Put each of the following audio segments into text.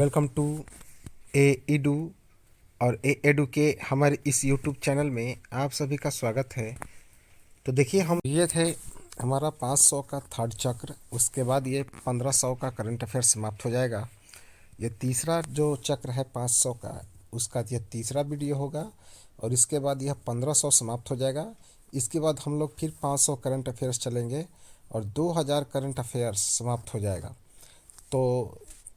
Welcome to A Edu और ए edu के हमारे इस यूट्यूब चैनल में आप सभी का स्वागत है। तो देखिए, हम ये थे हमारा 500 का थर्ड चक्र, उसके बाद ये 1500 का करंट अफेयर समाप्त हो जाएगा। ये तीसरा जो चक्र है 500 का, उसका ये तीसरा वीडियो होगा और इसके बाद यह 1500 समाप्त हो जाएगा। इसके बाद हम लोग फिर 500 करंट अफेयर्स चलेंगे और 2000 करंट अफेयर्स समाप्त हो जाएगा। तो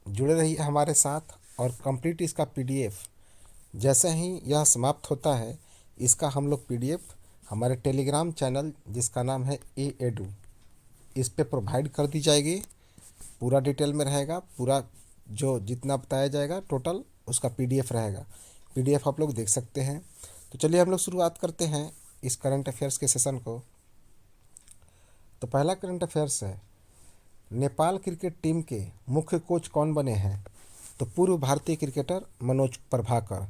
जुड़े रहिए हमारे साथ और कंप्लीट इसका पीडीएफ जैसे ही यह समाप्त होता है, इसका हम लोग पीडीएफ हमारे टेलीग्राम चैनल जिसका नाम है ए एडू, इस पे प्रोवाइड कर दी जाएगी। पूरा डिटेल में रहेगा, पूरा जो जितना बताया जाएगा टोटल उसका पीडीएफ रहेगा। पीडीएफ आप लोग देख सकते हैं। तो चलिए हम लोग शुरुआत करते हैं इस करंट अफेयर्स के सेशन को। तो पहला करंट अफेयर्स है, नेपाल क्रिकेट टीम के मुख्य कोच कौन बने हैं? तो पूर्व भारतीय क्रिकेटर मनोज प्रभाकर।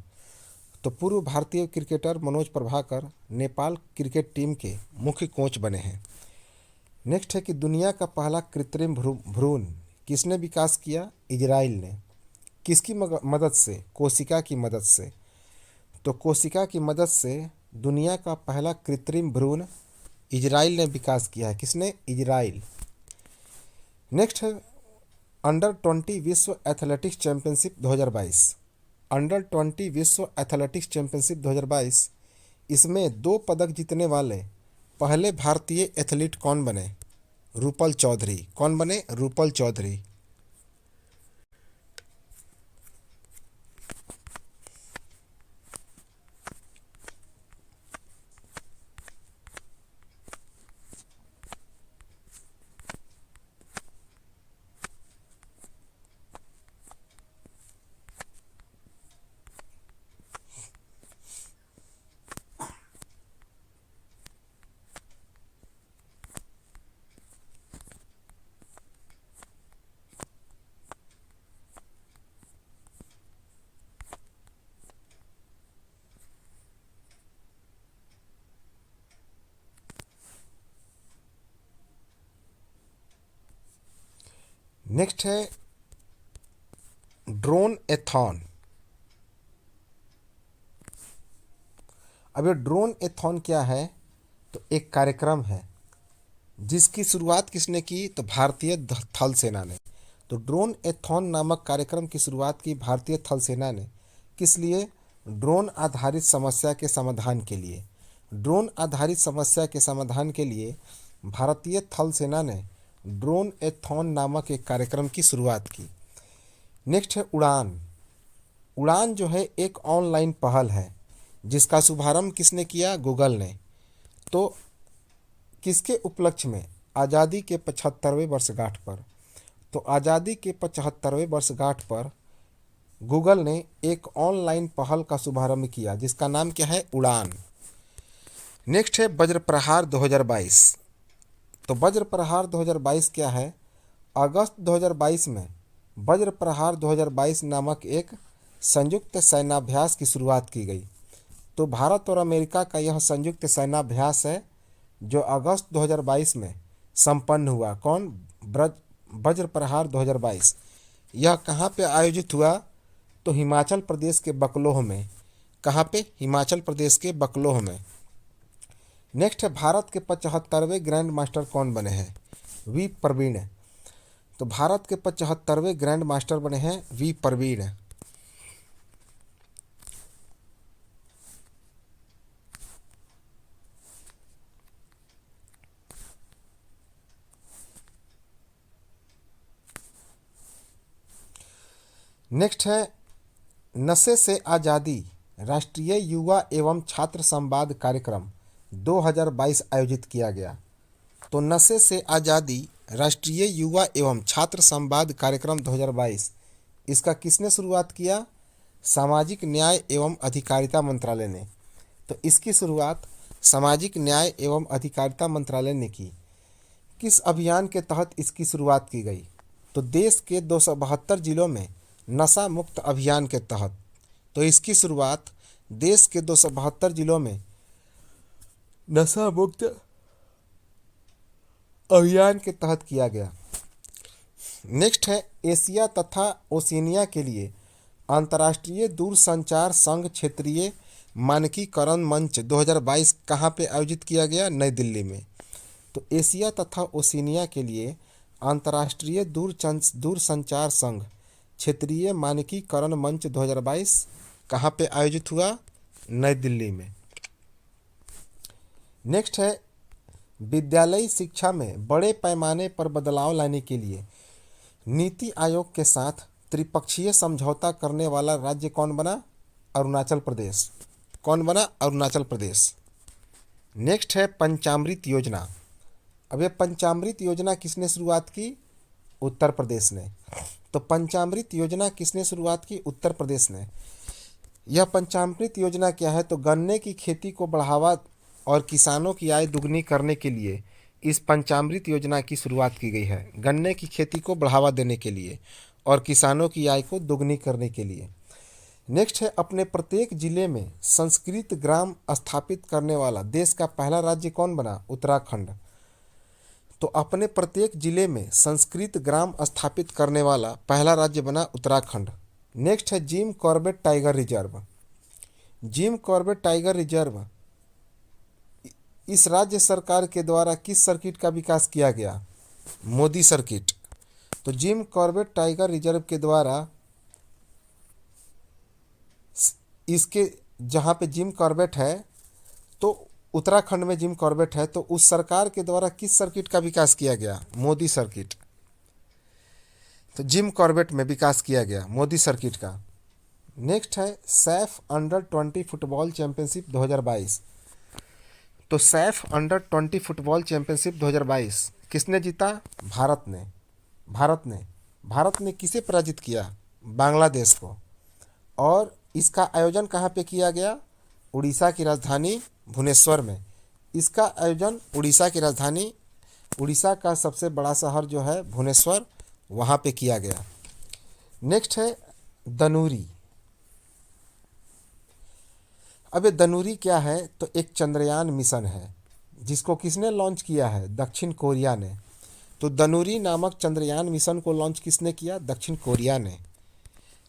तो पूर्व भारतीय cricketer Manoj Prabhakar Nepal cricket team के मुख्य कोच बने हैं। नेक्स्ट है कि दुनिया का पहला कृत्रिम भ्रूण किसने विकास किया? इजराइल ने। किसकी मदद से? कोशिका की मदद से। तो कोशिका की मदद से दुनिया का पहला कृत्रिम भ्रूण इजराइल ने विकास किया है। किसने? इजराइल। नेक्स्ट है अंडर 20 विश्व एथलेटिक्स चैंपियनशिप 2022। अंडर 20 विश्व एथलेटिक्स चैंपियनशिप 2022, इसमें 2 पदक जीतने वाले पहले भारतीय एथलीट कौन बने? रूपल चौधरी। कौन बने? रूपल चौधरी। नेक्स्ट है ड्रोन एथॉन। अब ये ड्रोन एथॉन क्या है? तो एक कार्यक्रम है जिसकी शुरुआत किसने की? तो भारतीय थल सेना ने। तो ड्रोन एथॉन नामक कार्यक्रम की शुरुआत की भारतीय थल सेना ने। किस लिए? ड्रोन आधारित समस्या के समाधान के लिए। ड्रोन आधारित समस्या के समाधान के लिए भारतीय थल सेना ने ड्रोन एथॉन नामक एक कार्यक्रम की शुरुआत की। नेक्स्ट है उड़ान। उड़ान जो है एक ऑनलाइन पहल है जिसका शुभारंभ किसने किया? गूगल ने। तो किसके उपलक्ष्य में? आज़ादी के 75वें वर्षगांठ पर। तो आज़ादी के 75वें वर्षगांठ पर गूगल ने एक ऑनलाइन पहल का शुभारंभ किया जिसका नाम क्या है? उड़ान। नेक्स्ट है वज्र प्रहार 2022। तो वज्र प्रहार 2022 क्या है? अगस्त 2022 में वज्र प्रहार 2022 नामक एक संयुक्त सैन्याभ्यास की शुरुआत की गई। तो भारत और अमेरिका का यह संयुक्त सैन्याभ्यास है जो अगस्त 2022 में संपन्न हुआ। कौन? वज्र प्रहार 2022। यह कहाँ पे आयोजित हुआ? तो हिमाचल प्रदेश के बकलोह में। कहाँ पे? हिमाचल प्रदेश के बकलोह में। नेक्स्ट है भारत के 75वें ग्रैंड मास्टर कौन बने हैं? वी प्रवीण। तो भारत के 75वें ग्रैंड मास्टर बने हैं वी प्रवीण। नेक्स्ट है नशे से आज़ादी राष्ट्रीय युवा एवं छात्र संवाद कार्यक्रम 2022 आयोजित किया गया। तो नशे से आज़ादी राष्ट्रीय युवा एवं छात्र संवाद कार्यक्रम 2022, इसका किसने शुरुआत किया? सामाजिक न्याय एवं अधिकारिता मंत्रालय ने। तो इसकी शुरुआत सामाजिक न्याय एवं अधिकारिता मंत्रालय ने की। किस अभियान के तहत इसकी शुरुआत की गई? तो देश के 272 जिलों में नशा मुक्त अभियान के तहत। तो इसकी शुरुआत देश के 272 जिलों में नशा मुक्त अभियान के तहत किया गया। नेक्स्ट है एशिया तथा ओशिनिया के लिए अंतर्राष्ट्रीय दूरसंचार संघ क्षेत्रीय मानकीकरण मंच 2022 कहाँ पे आयोजित किया गया? नई दिल्ली में। तो एशिया तथा ओशिनिया के लिए अंतर्राष्ट्रीय दूरसंचार संघ क्षेत्रीय मानकीकरण मंच 2022 कहाँ पे आयोजित हुआ? नई दिल्ली में। नेक्स्ट है, विद्यालयी शिक्षा में बड़े पैमाने पर बदलाव लाने के लिए नीति आयोग के साथ त्रिपक्षीय समझौता करने वाला राज्य कौन बना? अरुणाचल प्रदेश। कौन बना? अरुणाचल प्रदेश। नेक्स्ट है पंचामृत योजना। अब ये पंचामृत योजना किसने शुरुआत की? उत्तर प्रदेश ने। तो पंचामृत योजना किसने शुरुआत की? उत्तर प्रदेश ने। यह पंचामृत योजना क्या है? तो गन्ने की खेती को बढ़ावा और किसानों की आय दुगनी करने के लिए इस पंचामृत योजना की शुरुआत की गई है। गन्ने की खेती को बढ़ावा देने के लिए और किसानों की आय को दुगनी करने के लिए। नेक्स्ट है, अपने प्रत्येक जिले में संस्कृत ग्राम स्थापित करने वाला देश का पहला राज्य कौन बना? उत्तराखंड। तो अपने प्रत्येक जिले में संस्कृत ग्राम स्थापित करने वाला पहला राज्य बना उत्तराखंड। नेक्स्ट है Jim Corbett tiger reserve. Jim Corbett tiger reserve इस राज्य सरकार के द्वारा किस सर्किट का विकास किया गया? मोदी सर्किट। तो जिम कॉर्बेट टाइगर रिजर्व के द्वारा इसके जहाँ पे जिम कॉर्बेट है, तो उत्तराखंड में जिम कॉर्बेट है, तो उस सरकार के द्वारा किस सर्किट का विकास किया गया? मोदी सर्किट। तो जिम कॉर्बेट में विकास किया गया मोदी सर्किट का। नेक्स्ट है सैफ अंडर-20 फुटबॉल चैंपियनशिप 2022। तो सैफ अंडर-20 फुटबॉल चैंपियनशिप 2022 किसने जीता? भारत ने। भारत ने किसे पराजित किया? बांग्लादेश को। और इसका आयोजन कहाँ पे किया गया? उड़ीसा की राजधानी भुवनेश्वर में। इसका आयोजन उड़ीसा की राजधानी, उड़ीसा का सबसे बड़ा शहर जो है भुवनेश्वर, वहाँ पे किया गया। नेक्स्ट है दनूरी। अब ये दनूरी क्या है? तो एक चंद्रयान मिशन है जिसको किसने लॉन्च किया है? दक्षिण कोरिया ने। तो दनूरी नामक चंद्रयान मिशन को लॉन्च किसने किया? दक्षिण कोरिया ने।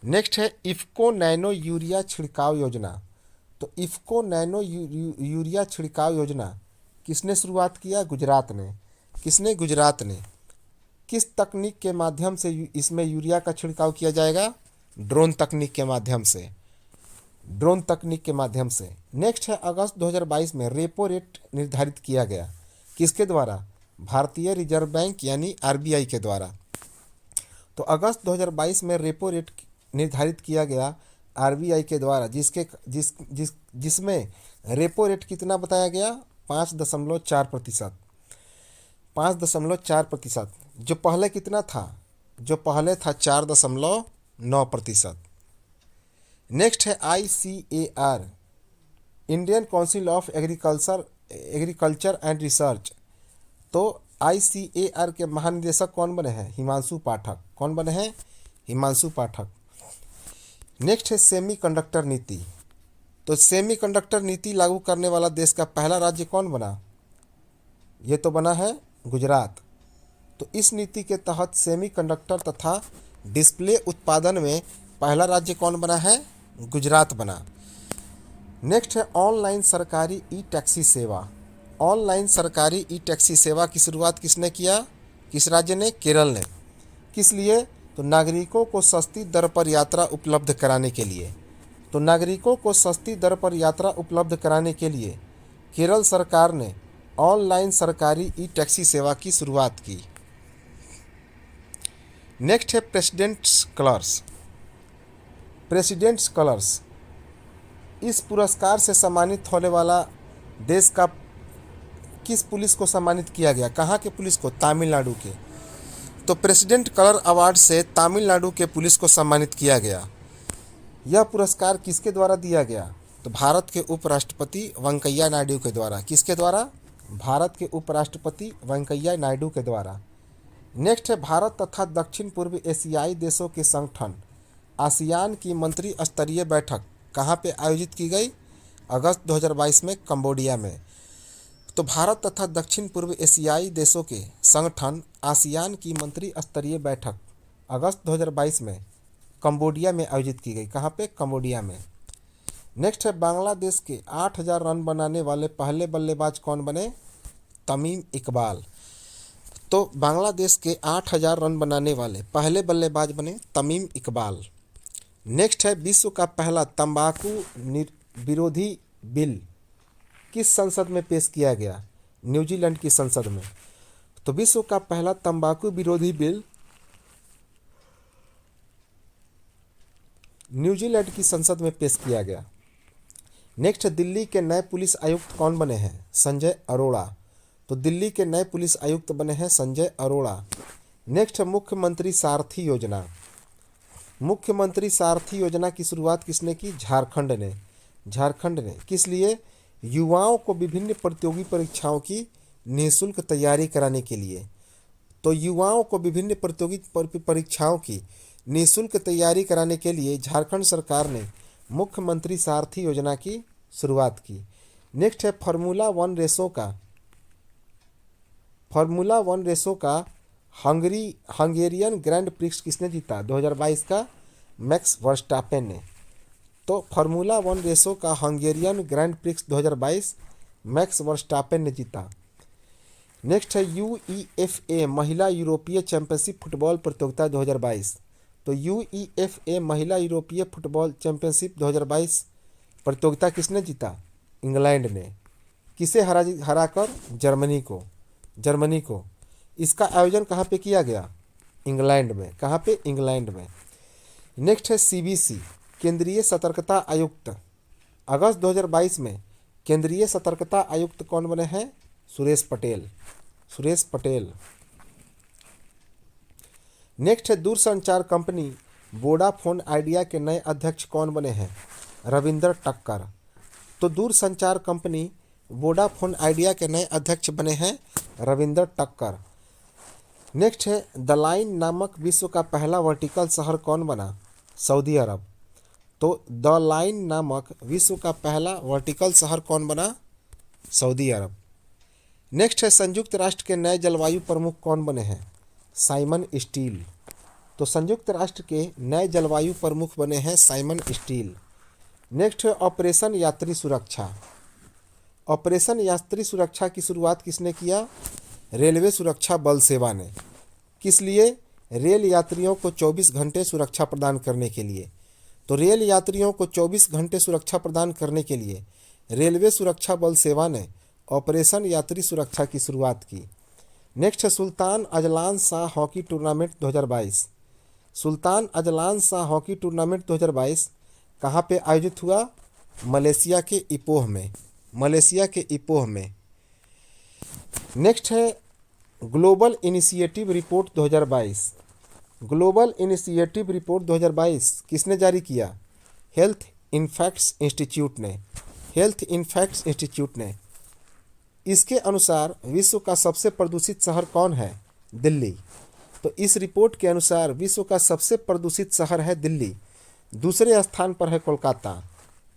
नेक्स्ट है इफ्को नैनो यूरिया छिड़काव योजना। तो इफ्को नैनो यूरिया छिड़काव योजना किसने शुरुआत किया? गुजरात ने। किसने? गुजरात ने। किस तकनीक के माध्यम से इसमें यूरिया का छिड़काव किया जाएगा? ड्रोन तकनीक के माध्यम से। ड्रोन तकनीक के माध्यम से। नेक्स्ट है अगस्त 2022 में रेपो रेट निर्धारित किया गया। किसके द्वारा? भारतीय रिजर्व बैंक यानी आरबीआई के द्वारा। तो अगस्त 2022 में रेपो रेट निर्धारित किया गया आरबीआई के द्वारा, जिसमें रेपो रेट कितना बताया गया? 5.4%। 5.4%। जो पहले कितना था? जो पहले था 4.9%। नेक्स्ट है ICAR, Indian council of agriculture and research. तो ICAR के महानिदेशक कौन बने हैं? हिमांशु पाठक। कौन बने हैं? हिमांशु पाठक। नेक्स्ट है सेमीकंडक्टर नीति। तो सेमीकंडक्टर नीति लागू करने वाला देश का पहला राज्य कौन बना? ये तो बना है गुजरात। तो इस नीति के तहत सेमीकंडक्टर तथा डिस्प्ले उत्पादन में पहला राज्य कौन बना है? गुजरात बना। नेक्स्ट है ऑनलाइन सरकारी ई टैक्सी सेवा। ऑनलाइन सरकारी ई टैक्सी सेवा की शुरुआत किसने किया? किस राज्य ने? केरल ने। किस लिए? तो नागरिकों को सस्ती दर पर यात्रा उपलब्ध कराने के लिए। तो नागरिकों को सस्ती दर पर यात्रा उपलब्ध कराने के लिए केरल सरकार ने ऑनलाइन सरकारी ई टैक्सी सेवा की शुरुआत की। नेक्स्ट है प्रेसिडेंट्स कलर्स। प्रेसिडेंट्स कलर्स इस पुरस्कार से सम्मानित होने वाला देश का किस पुलिस को सम्मानित किया गया? कहाँ के पुलिस को? तमिलनाडु के। तो प्रेसिडेंट कलर अवार्ड से तमिलनाडु के पुलिस को सम्मानित किया गया। यह पुरस्कार किसके द्वारा दिया गया? तो भारत के उपराष्ट्रपति वेंकैया नायडू के द्वारा। किसके द्वारा? भारत के उपराष्ट्रपति वेंकैया नायडू के द्वारा। नेक्स्ट है भारत तथा दक्षिण पूर्व एशियाई देशों के संगठन आसियान की मंत्री स्तरीय बैठक कहाँ पे आयोजित की गई? अगस्त 2022 में कंबोडिया में। तो भारत तथा दक्षिण पूर्व एशियाई देशों के संगठन आसियान की मंत्री स्तरीय बैठक अगस्त 2022 में कंबोडिया में आयोजित की गई। कहाँ पे? कंबोडिया में। नेक्स्ट है बांग्लादेश के 8,000 रन बनाने वाले पहले बल्लेबाज कौन बने? तमीम इकबाल। तो बांग्लादेश के 8,000 रन बनाने वाले पहले बल्लेबाज बने तमीम इकबाल। नेक्स्ट है विश्व का पहला तंबाकू विरोधी बिल किस संसद में पेश किया गया? न्यूजीलैंड की संसद में। तो विश्व का पहला तंबाकू विरोधी बिल न्यूजीलैंड की संसद में पेश किया गया। नेक्स्ट, दिल्ली के नए पुलिस आयुक्त कौन बने हैं? संजय अरोड़ा। तो दिल्ली के नए पुलिस आयुक्त बने हैं संजय अरोड़ा। नेक्स्ट, मुख्यमंत्री सारथी योजना। मुख्यमंत्री सारथी योजना की शुरुआत किसने की? झारखंड ने। झारखंड ने। किस लिए? युवाओं को विभिन्न प्रतियोगी परीक्षाओं की निःशुल्क तैयारी कराने के लिए। तो युवाओं को विभिन्न प्रतियोगी परीक्षाओं की निःशुल्क तैयारी कराने के लिए झारखंड सरकार ने मुख्यमंत्री सारथी योजना की शुरुआत की। नेक्स्ट है फार्मूला वन रेसों का हंगेरियन ग्रैंड प्रिक्स किसने जीता? 2022 का मैक्स वर्स्टापेन ने। तो फार्मूला वन रेसों का Hungarian grand prix 2022 max Verstappen ने जीता। नेक्स्ट है यूईएफए महिला यूरोपीय चैंपियनशिप फुटबॉल प्रतियोगिता 2022। तो यूईएफए महिला यूरोपीय फुटबॉल चैंपियनशिप 2022 प्रतियोगिता किसने जीता? इंग्लैंड ने। किसे हराकर? जर्मनी को। इसका आयोजन कहाँ पे किया गया? इंग्लैंड में। कहाँ पे? इंग्लैंड में। नेक्स्ट है सीबीसी केंद्रीय सतर्कता आयुक्त। अगस्त 2022 में केंद्रीय सतर्कता आयुक्त कौन बने हैं? सुरेश पटेल। नेक्स्ट है दूरसंचार कंपनी वोडाफोन आइडिया के नए अध्यक्ष कौन बने हैं? रविंद्र टक्कर। तो दूरसंचार कंपनी वोडाफोन आइडिया के नए अध्यक्ष बने हैं रविंद्र टक्कर। नेक्स्ट है द लाइन नामक विश्व का पहला वर्टिकल शहर कौन बना? सऊदी अरब। तो द लाइन नामक विश्व का पहला वर्टिकल शहर कौन बना? सऊदी अरब। नेक्स्ट है संयुक्त राष्ट्र के नए जलवायु प्रमुख कौन बने हैं? Simon Stiell. तो संयुक्त राष्ट्र के नए जलवायु प्रमुख बने हैं साइमन स्टील। नेक्स्ट है ऑपरेशन यात्री सुरक्षा। ऑपरेशन यात्री सुरक्षा की शुरुआत किसने किया? रेलवे सुरक्षा बल सेवा ने। किस लिए? रेल यात्रियों को 24 घंटे सुरक्षा प्रदान करने के लिए। तो रेल यात्रियों को 24 घंटे सुरक्षा प्रदान करने के लिए रेलवे सुरक्षा बल सेवा ने ऑपरेशन यात्री सुरक्षा की शुरुआत की। नेक्स्ट है Sultan Azlan Shah hockey tournament 2022। Sultan Azlan Shah hockey tournament 2022 कहाँ पे आयोजित हुआ? मलेशिया के इपोह में। नेक्स्ट है global initiative report 2022। Global initiative report 2022 किसने जारी किया? हेल्थ इनफैक्ट्स इंस्टीट्यूट ने। इसके अनुसार विश्व का सबसे प्रदूषित शहर कौन है? दिल्ली। तो इस रिपोर्ट के अनुसार विश्व का सबसे प्रदूषित शहर है दिल्ली। दूसरे स्थान पर है कोलकाता।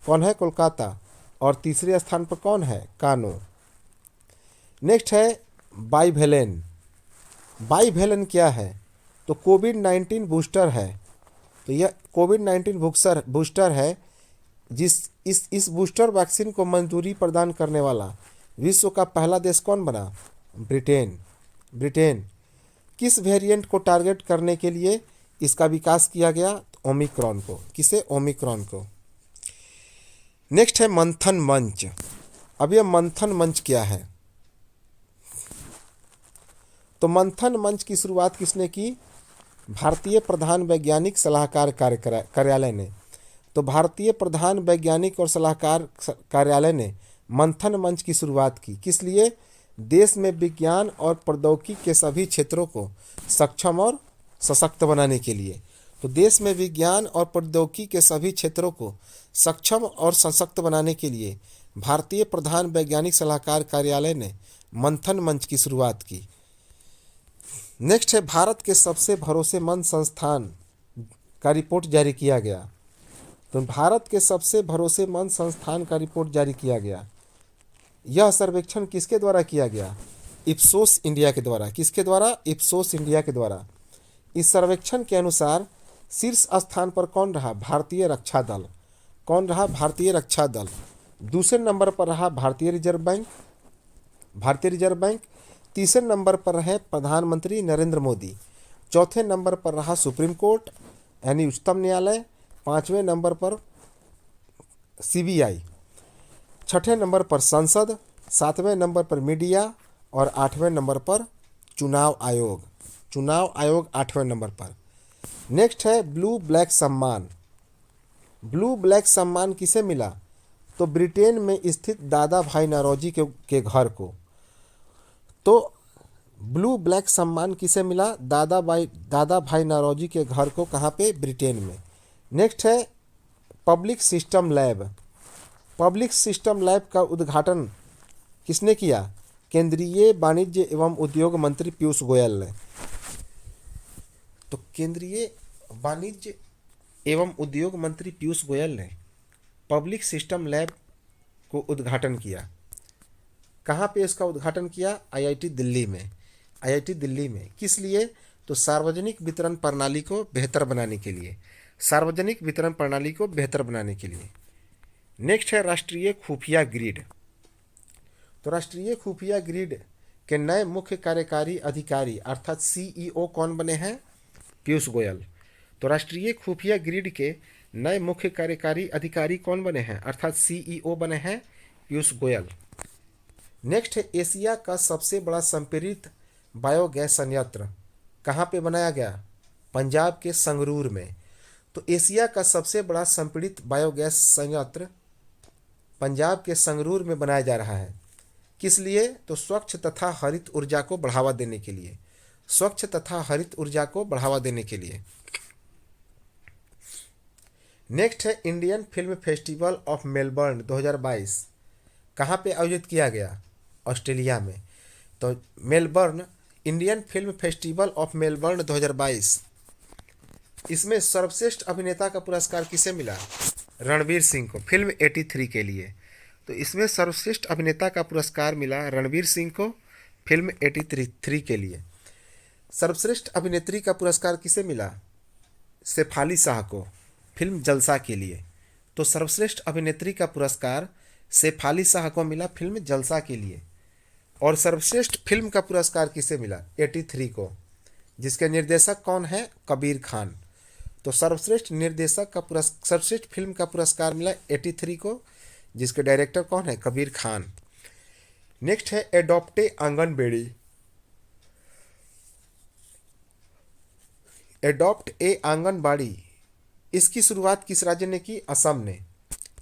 कौन है? कोलकाता। और तीसरे स्थान पर कौन है? कानो। नेक्स्ट है बाइवेलेन क्या है? तो कोविड-19 बूस्टर है। तो यह कोविड-19 बूस्टर है इस बूस्टर वैक्सीन को मंजूरी प्रदान करने वाला विश्व का पहला देश कौन बना? ब्रिटेन। किस वेरिएंट को टारगेट करने के लिए इसका विकास किया गया? तो ओमिक्रॉन को। किसे? ओमिक्रॉन को। नेक्स्ट है मंथन मंच। अब यह मंथन मंच क्या है? तो मंथन मंच की शुरुआत किसने की? भारतीय प्रधान वैज्ञानिक सलाहकार कार्यालय ने। तो भारतीय प्रधान वैज्ञानिक और सलाहकार कार्यालय ने मंथन मंच की शुरुआत की। किस लिए? देश में विज्ञान और प्रौद्योगिकी के सभी क्षेत्रों को सक्षम और सशक्त बनाने के लिए। तो देश में विज्ञान और प्रौद्योगिकी के सभी क्षेत्रों को सक्षम और सशक्त बनाने के लिए भारतीय प्रधान वैज्ञानिक सलाहकार कार्यालय ने मंथन मंच की शुरुआत की। नेक्स्ट है भारत के सबसे भरोसेमंद संस्थान का रिपोर्ट जारी किया गया। तो भारत के सबसे भरोसेमंद संस्थान का रिपोर्ट जारी किया गया। यह सर्वेक्षण किसके द्वारा किया गया? इप्सोस इंडिया के द्वारा। किसके द्वारा? इप्सोस इंडिया के द्वारा। इस सर्वेक्षण के अनुसार शीर्ष स्थान पर कौन रहा? भारतीय रक्षा दल। कौन रहा? भारतीय रक्षा दल। दूसरे नंबर पर रहा भारतीय रिजर्व बैंक। भारतीय रिजर्व बैंक। तीसरे नंबर पर रहे प्रधानमंत्री नरेंद्र मोदी। चौथे नंबर पर रहा सुप्रीम कोर्ट यानी उच्चतम न्यायालय। पांचवें नंबर पर सीबीआई। छठे नंबर पर संसद। सातवें नंबर पर मीडिया और आठवें नंबर पर चुनाव आयोग। चुनाव आयोग आठवें नंबर पर। नेक्स्ट है ब्लू ब्लैक सम्मान। ब्लू ब्लैक सम्मान किसे मिला? तो ब्रिटेन में स्थित दादा भाई नौरोजी के घर को। तो ब्लू ब्लैक सम्मान किसे मिला? दादा भाई नौरोजी के घर को। कहाँ पे? ब्रिटेन में। नेक्स्ट है public system lab. Public system lab का उद्घाटन किसने किया? केंद्रीय वाणिज्य एवं उद्योग मंत्री पीयूष गोयल ने। तो केंद्रीय वाणिज्य एवं उद्योग मंत्री पीयूष गोयल ने पब्लिक सिस्टम लैब को उद्घाटन किया। कहाँ पे इसका उद्घाटन किया? आईआईटी दिल्ली में। आईआईटी दिल्ली में। किस लिए? तो सार्वजनिक वितरण प्रणाली को बेहतर बनाने के लिए। सार्वजनिक वितरण प्रणाली को बेहतर बनाने के लिए। नेक्स्ट है राष्ट्रीय खुफिया ग्रिड। तो राष्ट्रीय खुफिया ग्रिड के नए मुख्य कार्यकारी अधिकारी अर्थात सीईओ कौन बने हैं? पीयूष गोयल। तो राष्ट्रीय खुफिया ग्रिड के नए मुख्य कार्यकारी अधिकारी कौन बने हैं? अर्थात सीईओ बने हैं पीयूष गोयल। नेक्स्ट है एशिया का सबसे बड़ा संपीड़ित बायोगैस संयंत्र कहाँ पे बनाया गया? पंजाब के संगरूर में। तो एशिया का सबसे बड़ा संपीड़ित बायोगैस संयंत्र पंजाब के संगरूर में बनाया जा रहा है। किस लिए? तो स्वच्छ तथा हरित ऊर्जा को बढ़ावा देने के लिए। स्वच्छ तथा हरित ऊर्जा को बढ़ावा देने के लिए। नेक्स्ट है Indian film festival of Melbourne 2022 कहाँ पे आयोजित किया गया? ऑस्ट्रेलिया में। तो Melbourne Indian film festival of Melbourne 2022 इसमें सर्वश्रेष्ठ अभिनेता का पुरस्कार किसे मिला? रणवीर सिंह को, फिल्म 83 के लिए। तो इसमें सर्वश्रेष्ठ अभिनेता का पुरस्कार मिला रणवीर सिंह को फिल्म 83 के लिए। सर्वश्रेष्ठ अभिनेत्री का पुरस्कार किसे मिला? शेफाली शाह को फिल्म जलसा के लिए। तो सर्वश्रेष्ठ अभिनेत्री का पुरस्कार शेफाली शाह को मिला फिल्म जलसा के लिए। और सर्वश्रेष्ठ फिल्म का पुरस्कार किसे मिला? 83 को, जिसके निर्देशक कौन है? कबीर खान। तो सर्वश्रेष्ठ निर्देशक का सर्वश्रेष्ठ फिल्म का पुरस्कार मिला 83 को, जिसके डायरेक्टर कौन है? कबीर खान। नेक्स्ट है एडॉप्टे आंगनबाड़ी। एडॉप्ट ए आंगनबाड़ी इसकी शुरुआत किस राज्य ने की? असम ने।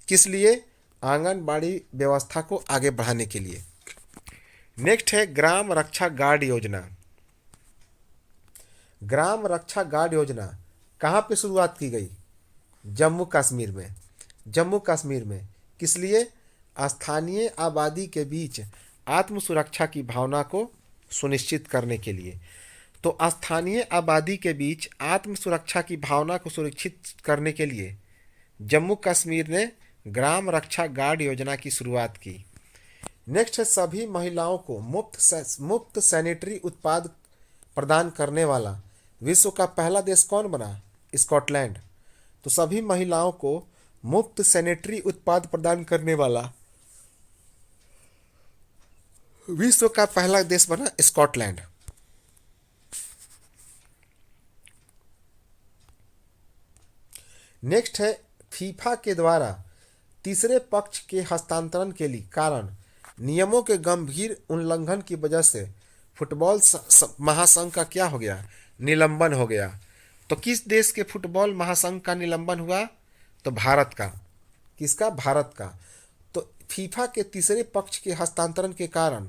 किस लिए? आंगनबाड़ी व्यवस्था को आगे बढ़ाने के लिए। नेक्स्ट है ग्राम रक्षा गार्ड योजना। ग्राम रक्षा गार्ड योजना कहाँ पे शुरुआत की गई? जम्मू कश्मीर में। जम्मू कश्मीर में। किस लिए? स्थानीय आबादी के बीच आत्म सुरक्षा की भावना को सुनिश्चित करने के लिए। तो स्थानीय आबादी के बीच आत्म सुरक्षा की भावना को सुरक्षित करने के लिए जम्मू कश्मीर ने ग्राम रक्षा गार्ड योजना की शुरुआत की। नेक्स्ट है सभी महिलाओं को मुफ्त सैनिटरी उत्पाद प्रदान करने वाला विश्व का पहला देश कौन बना? स्कॉटलैंड। तो सभी महिलाओं को मुफ्त सैनिटरी उत्पाद प्रदान करने वाला विश्व का पहला देश बना स्कॉटलैंड। नेक्स्ट है फीफा के द्वारा तीसरे पक्ष के हस्तांतरण के लिए कारण नियमों के गंभीर उल्लंघन की वजह से फुटबॉल महासंघ का क्या हो गया? निलंबन हो गया। तो किस देश के फुटबॉल महासंघ का निलंबन हुआ? तो भारत का। किसका? भारत का। तो फीफा के तीसरे पक्ष के हस्तांतरण के कारण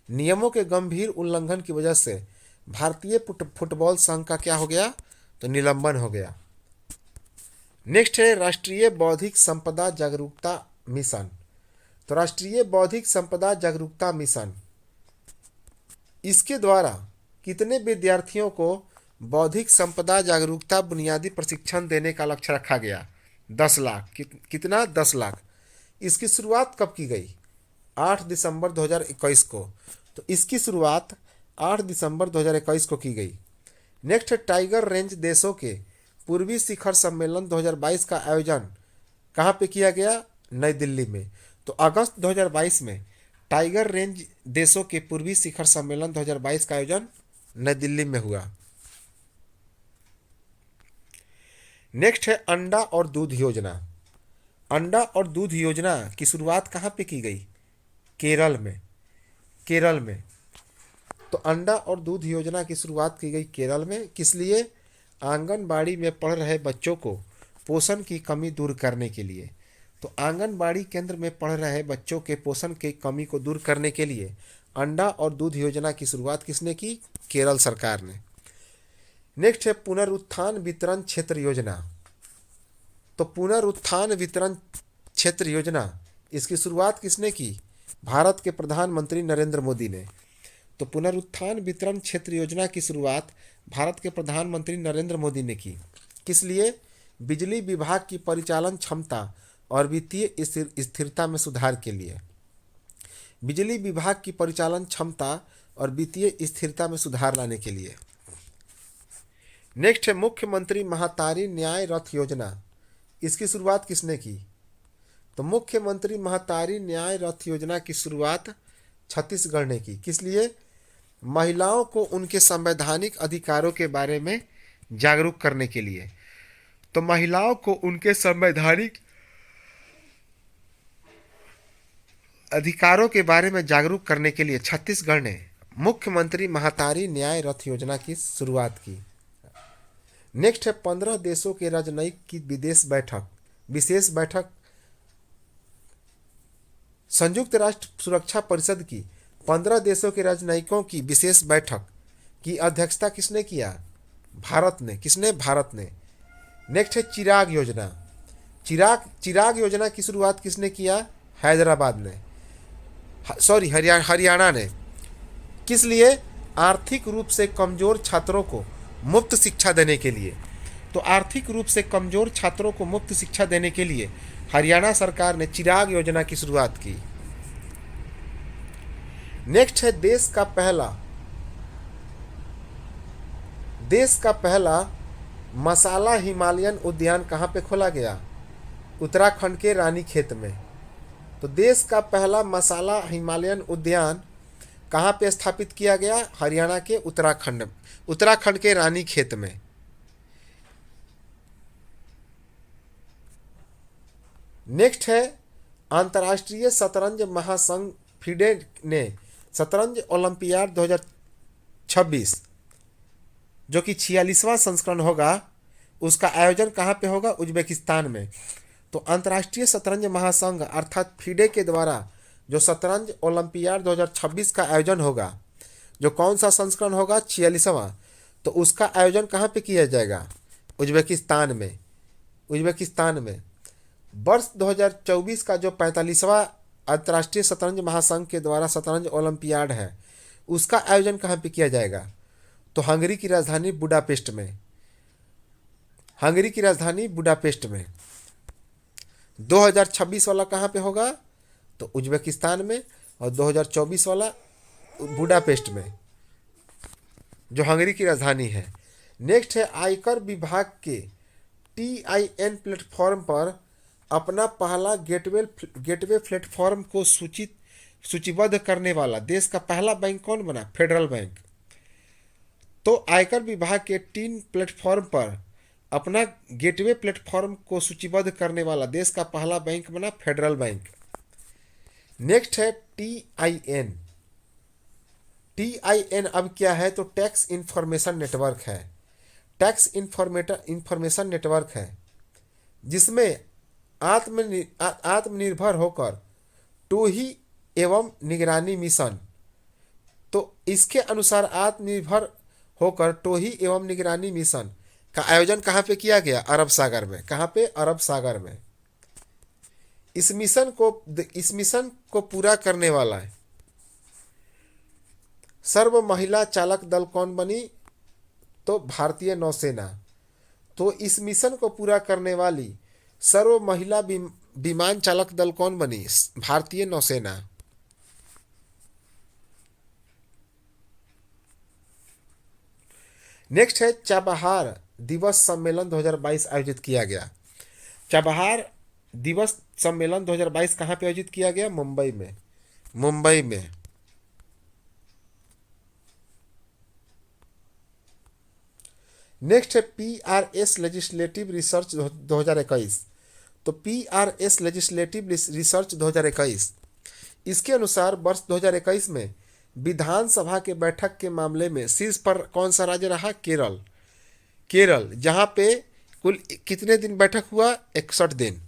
नियमों के गंभीर उल्लंघन की वजह से भारतीय फुटबॉल संघ का क्या हो गया? तो निलंबन हो गया। नेक्स्ट है राष्ट्रीय बौद्धिक संपदा जागरूकता मिशन। तो राष्ट्रीय बौद्धिक संपदा जागरूकता मिशन इसके द्वारा कितने विद्यार्थियों को बौद्धिक संपदा जागरूकता बुनियादी प्रशिक्षण देने का लक्ष्य रखा गया? 10 लाख। कितना? 10 लाख। इसकी शुरुआत कब की गई? 8 दिसंबर 2021 को। तो इसकी शुरुआत 8 दिसंबर 2021 को की गई। नेक्स्ट है टाइगर रेंज देशों के पूर्वी शिखर सम्मेलन 2022 का आयोजन कहाँ पे किया गया? नई दिल्ली में। तो अगस्त 2022 में टाइगर रेंज देशों के पूर्वी शिखर सम्मेलन 2022 का आयोजन नई दिल्ली में हुआ। नेक्स्ट है अंडा और दूध योजना। अंडा और दूध योजना की शुरुआत कहाँ पे की गई? केरल में। केरल में। तो अंडा और दूध योजना की शुरुआत की गई केरल में। किस लिए? आंगनबाड़ी में पढ़ रहे बच्चों को पोषण की कमी दूर करने के लिए। तो आंगनबाड़ी केंद्र में पढ़ रहे बच्चों के पोषण की कमी को दूर करने के लिए अंडा और दूध योजना की शुरुआत किसने की? केरल सरकार ने। नेक्स्ट है पुनरुत्थान वितरण क्षेत्र योजना। तो पुनरुत्थान वितरण क्षेत्र योजना, इसकी शुरुआत किसने की? भारत के प्रधानमंत्री नरेंद्र मोदी ने। तो पुनरुत्थान वितरण क्षेत्र योजना की शुरुआत भारत के प्रधानमंत्री नरेंद्र मोदी ने की। किस लिए? बिजली विभाग की परिचालन क्षमता और वित्तीय स्थिरता में सुधार के लिए। बिजली विभाग की परिचालन क्षमता और वित्तीय स्थिरता में सुधार लाने के लिए। नेक्स्ट है मुख्यमंत्री महतारी न्याय रथ योजना। इसकी शुरुआत किसने की? तो मुख्यमंत्री महतारी न्याय रथ योजना की शुरुआत छत्तीसगढ़ ने की। किस लिए? महिलाओं को उनके संवैधानिक अधिकारों के बारे में जागरूक करने के लिए। तो महिलाओं को उनके संवैधानिक अधिकारों के बारे में जागरूक करने के लिए छत्तीसगढ़ ने मुख्यमंत्री महतारी न्याय रथ योजना की शुरुआत की। नेक्स्ट है 15 देशों के राजनयिक की विशेष बैठक। संयुक्त राष्ट्र सुरक्षा परिषद की 15 देशों के राजनयिकों की विशेष बैठक की अध्यक्षता किसने किया? भारत ने। किसने? भारत ने। नेक्स्ट है चिराग योजना। चिराग योजना की शुरुआत किसने किया? हैदराबाद ने, सॉरी हरियाणा ने। किस लिए? आर्थिक रूप से कमजोर छात्रों को मुफ्त शिक्षा देने के लिए। तो आर्थिक रूप से कमजोर छात्रों को मुफ्त शिक्षा देने के लिए हरियाणा सरकार ने चिराग योजना की शुरुआत की। नेक्स्ट है देश का पहला मसाला हिमालयन उद्यान कहाँ पे खोला गया? उत्तराखंड के रानीखेत में। तो देश का पहला मसाला हिमालयन उद्यान कहाँ पे स्थापित किया गया? हरियाणा के उत्तराखंड के रानीखेत में। नेक्स्ट है अंतर्राष्ट्रीय शतरंज महासंघ फिडे ने शतरंज ओलंपियाड 2026 जो कि 46वां संस्करण होगा, उसका आयोजन कहाँ पे होगा? उज्बेकिस्तान में। तो अंतर्राष्ट्रीय शतरंज महासंघ अर्थात फिडे के द्वारा जो शतरंज ओलंपियाड 2026 का आयोजन होगा, जो कौन सा संस्करण होगा? 46वां। तो उसका आयोजन कहाँ पे किया जाएगा? उज्बेकिस्तान में। वर्ष 2024 का जो 45वां अंतर्राष्ट्रीय शतरंज महासंघ के द्वारा शतरंज ओलंपियाड है, उसका आयोजन कहाँ पे किया जाएगा? तो हंगरी की राजधानी बुडापेस्ट में। 2026 वाला कहाँ पे होगा? तो उज्बेकिस्तान में। और 2024 वाला बुडापेस्ट में, जो हंगरी की राजधानी है। नेक्स्ट है आयकर विभाग के TIN प्लेटफॉर्म पर अपना पहला गेटवे प्लेटफॉर्म को सूचीबद्ध करने वाला देश का पहला बैंक कौन बना? Federal bank. तो आयकर विभाग के TIN प्लेटफॉर्म पर अपना गेटवे प्लेटफॉर्म को सूचीबद्ध करने वाला देश का पहला बैंक बना फेडरल बैंक। नेक्स्ट है TIN अब क्या है? तो टैक्स इंफॉर्मेशन नेटवर्क है, जिसमें आत्मनिर्भर होकर टोही एवं निगरानी मिशन। तो इसके अनुसार आत्मनिर्भर होकर टोही एवं निगरानी मिशन का आयोजन कहाँ पे किया गया? अरब सागर में। कहाँ पे? अरब सागर में। इस मिशन को पूरा करने वाला है सर्व महिला चालक दल कौन बनी? तो भारतीय नौसेना। तो इस मिशन को पूरा करने वाली सर्व महिला विमान चालक दल कौन बनी? भारतीय नौसेना। नेक्स्ट है चाबहार दिवस सम्मेलन 2022 आयोजित किया गया। चाबहार दिवस सम्मेलन 2022 कहाँ पे आयोजित किया गया? मुंबई में। मुंबई में। नेक्स्ट है PRS लेजिस्लेटिव रिसर्च 2021। तो PRS लेजिस्लेटिव रिसर्च 2021, इसके अनुसार वर्ष 2021 में विधानसभा के बैठक के मामले में शीर्ष पर कौन सा राज्य रहा? केरल। केरल, जहां पे कुल कितने दिन बैठक हुआ? 61 दिन।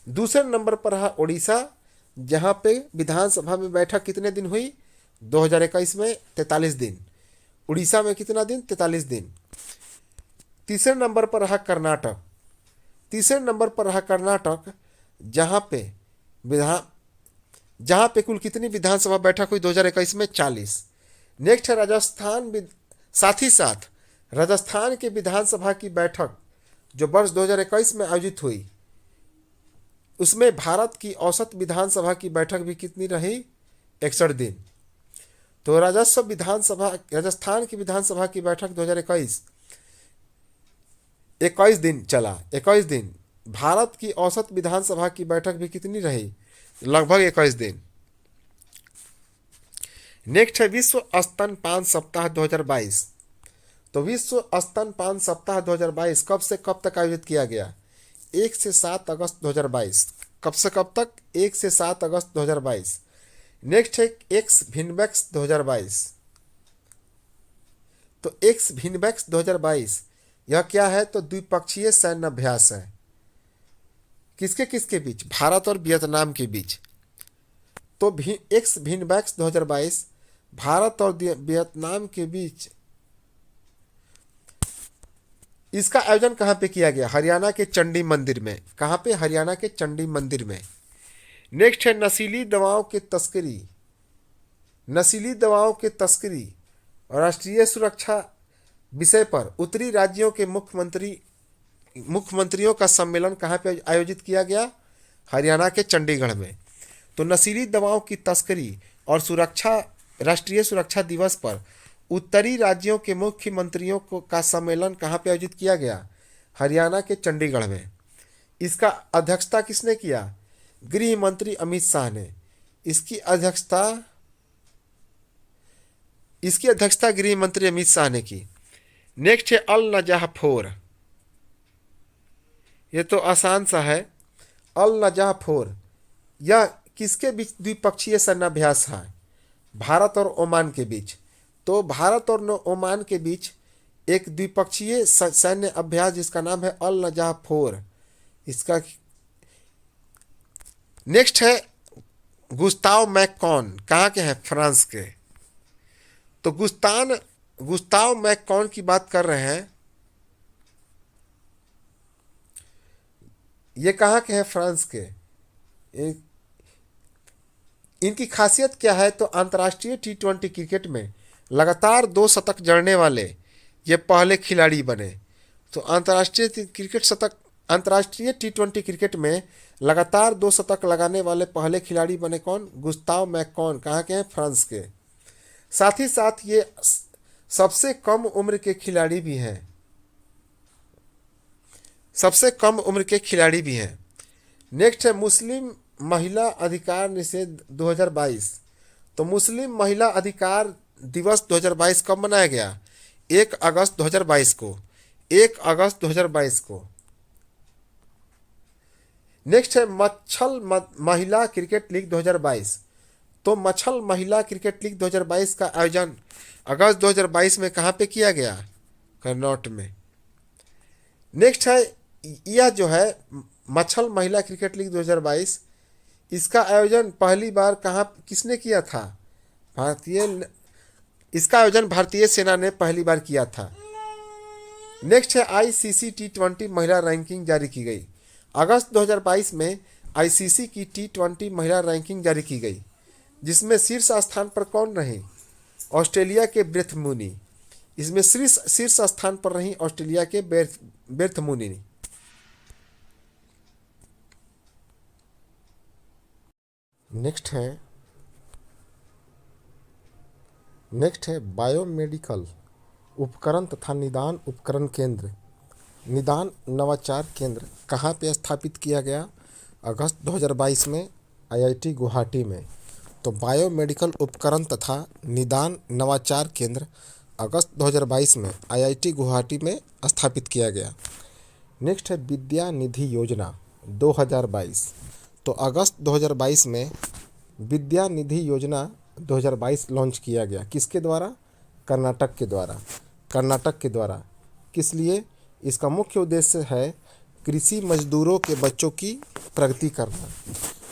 दूसरे नंबर पर रहा उड़ीसा, जहां पे विधानसभा में बैठक कितने दिन हुई? 2021 में 43 दिन। उड़ीसा में कितना दिन? 43 दिन। तीसरे नंबर पर रहा कर्नाटक। तीसरे नंबर पर रहा कर्नाटक, जहां पे कुल कितनी विधानसभा बैठक हुई 2021 में? 40। नेक्स्ट है राजस्थान। साथ ही साथ राजस्थान के विधानसभा की बैठक जो वर्ष 2021 में आयोजित हुई, उसमें भारत की औसत विधानसभा की बैठक भी कितनी रही? 61 दिन। तो राजस्थान की विधानसभा की बैठक 2021 21 दिन चला। 21 दिन। भारत की औसत विधानसभा की बैठक भी कितनी रही? लगभग 21 दिन। नेक्स्ट है विश्व स्तनपान सप्ताह 2022। तो विश्व स्तनपान सप्ताह 2022 कब से कब तक आयोजित किया गया? 1 से 7 अगस्त 2022। कब से कब तक? 1 से 7 अगस्त 2022। नेक्स्ट है एक्स भिनबैक्स 2022। तो एक्स भिनबैक्स 2022 यह क्या है? तो द्विपक्षीय सैन्य अभ्यास है। किसके किसके बीच? भारत और वियतनाम के बीच। तो एक्स भिनबैक्स 2022 भारत और वियतनाम के बीच। इसका आयोजन कहाँ पे किया गया? हरियाणा के चंडी मंदिर में। कहाँ पे? हरियाणा के चंडी मंदिर में। नेक्स्ट है नशीली दवाओं की तस्करी। नशीली दवाओं की तस्करी और राष्ट्रीय सुरक्षा विषय पर उत्तरी राज्यों के मुख्यमंत्रियों का सम्मेलन कहाँ पे आयोजित किया गया? हरियाणा के चंडीगढ़ में। तो नशीली दवाओं की तस्करी और राष्ट्रीय सुरक्षा दिवस पर उत्तरी राज्यों के मुख्यमंत्रियों का सम्मेलन कहाँ पे आयोजित किया गया? हरियाणा के चंडीगढ़ में। इसका अध्यक्षता किसने किया? गृह मंत्री अमित शाह ने। इसकी अध्यक्षता गृह मंत्री अमित शाह ने की। नेक्स्ट है अल नजाह 4। ये तो आसान सा है। अल नजाह 4 यह किसके बीच द्विपक्षीय सैन्याभ्यास है? भारत और ओमान के बीच। तो भारत और ओमान के बीच एक द्विपक्षीय सैन्य अभ्यास जिसका नाम है अल नजाह 4। इसका नेक्स्ट है गुस्ताव मैकॉन। कहाँ के हैं? फ्रांस के। तो गुस्ताव मैकॉन की बात कर रहे हैं। ये कहाँ के हैं? फ्रांस के। इनकी खासियत क्या है? तो अंतर्राष्ट्रीय T20 क्रिकेट में लगातार 2 शतक जड़ने वाले ये पहले खिलाड़ी बने। तो अंतर्राष्ट्रीय T20 क्रिकेट में लगातार 2 शतक लगाने वाले पहले खिलाड़ी बने। कौन? गुस्ताव मैकॉन। कहाँ के हैं? फ्रांस के। साथ ही साथ ये सबसे कम उम्र के खिलाड़ी भी हैं। सबसे कम उम्र के खिलाड़ी भी हैं। नेक्स्ट है मुस्लिम महिला अधिकार निषेध 2022। तो मुस्लिम महिला अधिकार दिवस 2022 कब मनाया गया? 1 अगस्त 2022 को। 1 अगस्त 2022 को। नेक्स्ट है मच्छल महिला क्रिकेट लीग 2022। तो मच्छल महिला क्रिकेट लीग 2022 का आयोजन अगस्त 2022 में कहाँ पे किया गया? कर्नाटक में। नेक्स्ट है यह जो है मच्छल महिला क्रिकेट लीग 2022, इसका आयोजन पहली बार कहाँ किसने किया था? इसका आयोजन भारतीय सेना ने पहली बार किया था। नेक्स्ट है ICC T20 महिला रैंकिंग जारी की गई। अगस्त 2022 में ICC की T20 महिला रैंकिंग जारी की गई, जिसमें शीर्ष स्थान पर कौन रहे? ऑस्ट्रेलिया के ब्रेथ मूनी। इसमें शीर्ष स्थान पर रही ऑस्ट्रेलिया के ब्रेथ मूनी। नेक्स्ट है बायोमेडिकल उपकरण तथा निदान उपकरण केंद्र, निदान नवाचार केंद्र कहाँ पे स्थापित किया गया? अगस्त 2022 में आईआईटी गुवाहाटी में। तो बायोमेडिकल उपकरण तथा निदान नवाचार केंद्र अगस्त 2022 में आईआईटी गुवाहाटी में स्थापित किया गया। नेक्स्ट है विद्या निधि योजना 2022। तो अगस्त 2022 में विद्या निधि योजना 2022 लॉन्च किया गया। किसके द्वारा? कर्नाटक के द्वारा। कर्नाटक के द्वारा किस लिए? इसका मुख्य उद्देश्य है कृषि मजदूरों के बच्चों की प्रगति करना।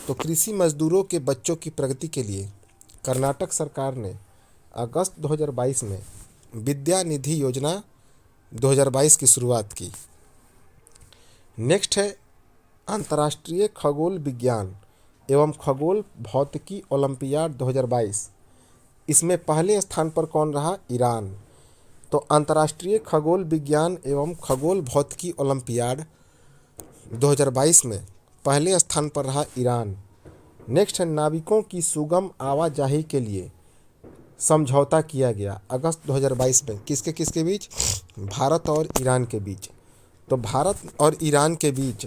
तो कृषि मजदूरों के बच्चों की प्रगति के लिए कर्नाटक सरकार ने अगस्त 2022 में विद्या निधि योजना 2022 की शुरुआत की। नेक्स्ट है अंतर्राष्ट्रीय खगोल विज्ञान एवं खगोल भौतिकी ओलंपियाड 2022। इसमें पहले स्थान पर कौन रहा? ईरान। तो अंतर्राष्ट्रीय खगोल विज्ञान एवं खगोल भौतिकी ओलंपियाड 2022 में पहले स्थान पर रहा ईरान। नेक्स्ट है नाविकों की सुगम आवाजाही के लिए समझौता किया गया अगस्त 2022 में। किसके किसके बीच? भारत और ईरान के बीच। तो भारत और ईरान के बीच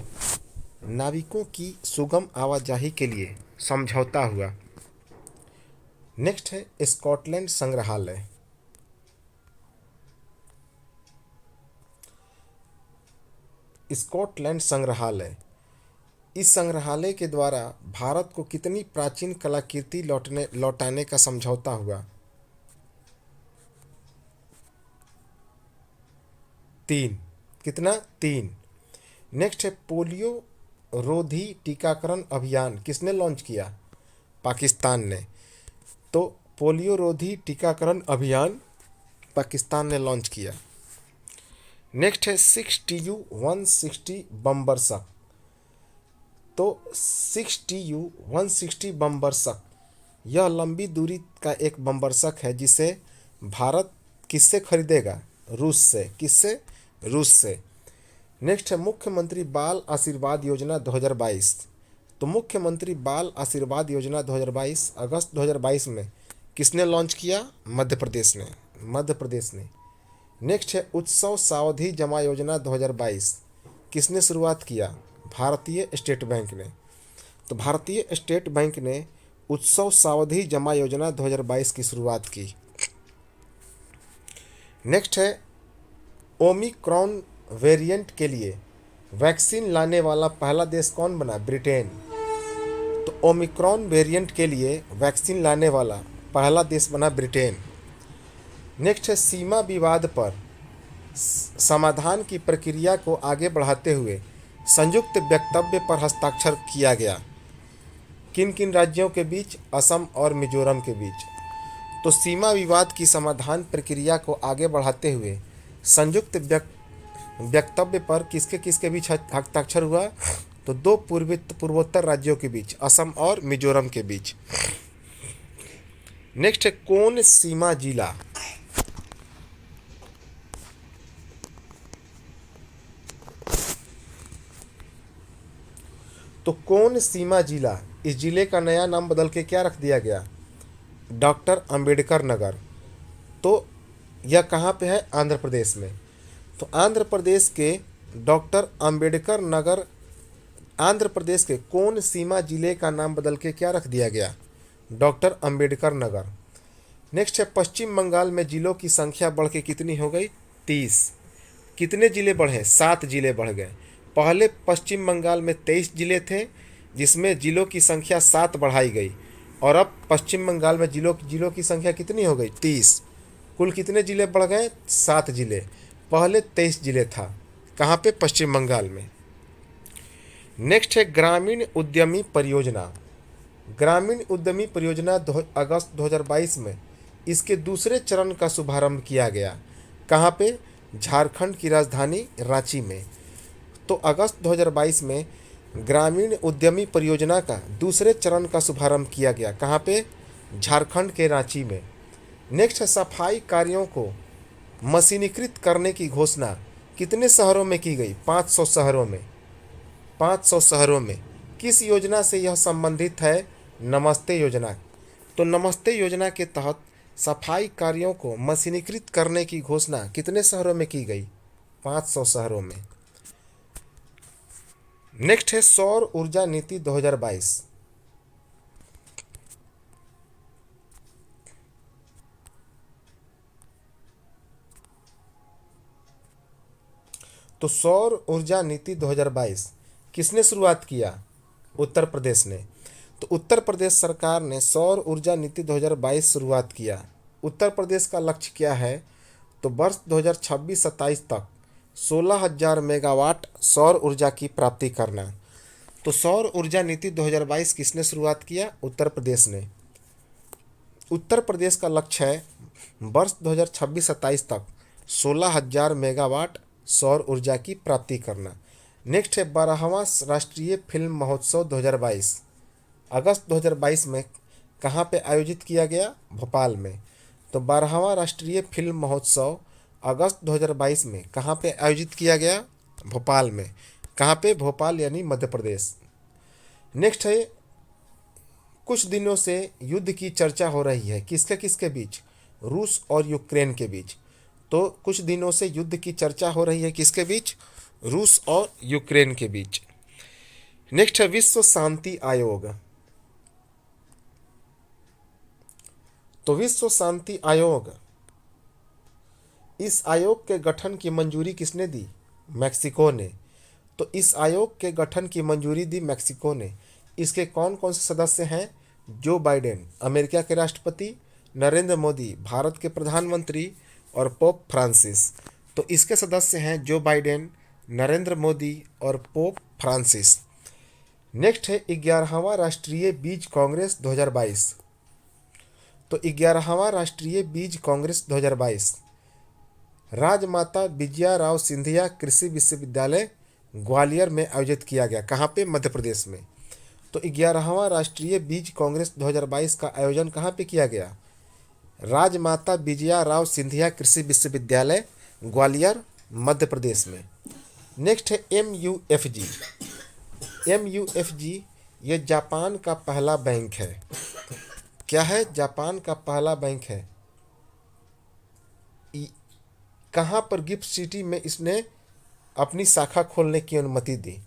नाविकों की सुगम आवाजाही के लिए समझौता हुआ। नेक्स्ट है स्कॉटलैंड संग्रहालय। स्कॉटलैंड संग्रहालय, इस संग्रहालय के द्वारा भारत को कितनी प्राचीन कलाकृति लौटाने का समझौता हुआ? 3। कितना? 3। नेक्स्ट है पोलियो रोधी टीकाकरण अभियान किसने लॉन्च किया? पाकिस्तान ने। तो पोलियो रोधी टीकाकरण अभियान पाकिस्तान ने लॉन्च किया। नेक्स्ट है 6Tu-160 बम्बरसक। तो 6Tu-160 बम्बरसक यह लंबी दूरी का एक बम्बरसक है जिसे भारत किससे खरीदेगा? रूस से। किससे? रूस से। नेक्स्ट है मुख्यमंत्री बाल आशीर्वाद योजना 2022। तो मुख्यमंत्री बाल आशीर्वाद योजना 2022 अगस्त 2022 में किसने लॉन्च किया? मध्य प्रदेश ने। मध्य प्रदेश ने। नेक्स्ट है उत्सव सावधि जमा योजना 2022 किसने शुरुआत किया? भारतीय स्टेट बैंक ने। तो भारतीय स्टेट बैंक ने उत्सव सावधि जमा योजना 2022 की शुरुआत की। नेक्स्ट है ओमिक्रॉन वेरिएंट के लिए वैक्सीन लाने वाला पहला देश कौन बना? ब्रिटेन। तो ओमिक्रॉन वेरिएंट के लिए वैक्सीन लाने वाला पहला देश बना ब्रिटेन। नेक्स्ट है सीमा विवाद पर समाधान की प्रक्रिया को आगे बढ़ाते हुए संयुक्त वक्तव्य पर हस्ताक्षर किया गया। किन किन राज्यों के बीच? असम और मिजोरम के बीच। तो सीमा विवाद की समाधान प्रक्रिया को आगे बढ़ाते हुए संयुक्त वक्तव्य पर किसके किसके बीच हस्ताक्षर हुआ? तो 2 पूर्वोत्तर राज्यों के बीच, असम और मिजोरम के बीच। नेक्स्ट है कौन सीमा जिला? तो कौन सीमा जिला, इस जिले का नया नाम बदल के क्या रख दिया गया? डॉक्टर अंबेडकर नगर। तो यह कहाँ पे है? आंध्र प्रदेश में। तो आंध्र प्रदेश के डॉक्टर अंबेडकर नगर, आंध्र प्रदेश के कौन सीमा जिले का नाम बदल के क्या रख दिया गया? डॉक्टर अंबेडकर नगर। नेक्स्ट है पश्चिम बंगाल में जिलों की संख्या बढ़ के कितनी हो गई? 30। कितने जिले बढ़े? 7 जिले बढ़ गए। पहले पश्चिम बंगाल में 23 जिले थे जिसमें जिलों की संख्या 7 बढ़ाई गई और अब पश्चिम बंगाल में जिलों की संख्या कितनी हो गई? 30। कुल कितने जिले बढ़ गए? 7 जिले। पहले 23 जिले था। कहाँ पे? पश्चिम बंगाल में। नेक्स्ट है ग्रामीण उद्यमी परियोजना। ग्रामीण उद्यमी परियोजना अगस्त 2022 में इसके दूसरे चरण का शुभारंभ किया गया। कहाँ पे? झारखंड की राजधानी रांची में। तो अगस्त 2022 में ग्रामीण उद्यमी परियोजना का दूसरे चरण का शुभारंभ किया गया। कहाँ पे? झारखंड के रांची में। नेक्स्ट है सफाई कार्यों को मशीनीकृत करने की घोषणा कितने शहरों में की गई? 500 शहरों में। 500 शहरों में। किस योजना से यह संबंधित है? नमस्ते योजना। तो नमस्ते योजना के तहत सफाई कार्यों को मशीनीकृत करने की घोषणा कितने शहरों में की गई? 500 शहरों में। नेक्स्ट है सौर ऊर्जा नीति 2022। तो सौर ऊर्जा नीति 2022 किसने शुरुआत किया? उत्तर प्रदेश ने। तो उत्तर प्रदेश सरकार ने सौर ऊर्जा नीति 2022 शुरुआत किया। उत्तर प्रदेश का लक्ष्य क्या है? तो वर्ष 2026-27 तक 16,000 मेगावाट सौर ऊर्जा की प्राप्ति करना। तो सौर ऊर्जा नीति 2022 किसने शुरुआत किया? उत्तर प्रदेश ने। उत्तर प्रदेश का लक्ष्य है वर्ष 2026-27 तक 16,000 मेगावाट सौर ऊर्जा की प्राप्ति करना। नेक्स्ट है 12वां राष्ट्रीय फिल्म महोत्सव 2022 अगस्त 2022 में कहाँ पे आयोजित किया गया? भोपाल में। तो 12वां राष्ट्रीय फिल्म महोत्सव अगस्त 2022 में कहाँ पे आयोजित किया गया? भोपाल में। कहाँ पे? भोपाल यानी मध्य प्रदेश। नेक्स्ट है कुछ दिनों से युद्ध की चर्चा हो रही है, किसके किसके बीच? रूस और यूक्रेन के बीच। तो कुछ दिनों से युद्ध की चर्चा हो रही है किसके बीच? रूस और यूक्रेन के बीच। नेक्स्ट है विश्व शांति आयोग। तो विश्व शांति आयोग, इस आयोग के गठन की मंजूरी किसने दी? मैक्सिको ने। तो इस आयोग के गठन की मंजूरी दी मैक्सिको ने। इसके कौन कौन से सदस्य हैं? जो बाइडेन अमेरिका के राष्ट्रपति, नरेंद्र मोदी भारत के प्रधानमंत्री और पोप फ्रांसिस। तो इसके सदस्य हैं जो बाइडेन, नरेंद्र मोदी और पोप फ्रांसिस। नेक्स्ट है 11वां राष्ट्रीय बीज कांग्रेस 2022। तो 11वां राष्ट्रीय बीज कांग्रेस 2022 राजमाता विजया सिंधिया कृषि विश्वविद्यालय ग्वालियर में आयोजित किया गया। कहाँ पे? मध्य प्रदेश में। तो 11वां राष्ट्रीय बीज कांग्रेस 2022 का आयोजन कहाँ पे किया गया? राजमाता विजया सिंधिया कृषि विश्वविद्यालय ग्वालियर मध्य प्रदेश में। नेक्स्ट है MUFG। MUFG ये जापान का पहला बैंक है। क्या है? जापान का पहला बैंक है। कहाँ पर? गिफ्ट सिटी में इसने अपनी शाखा खोलने की अनुमति दी,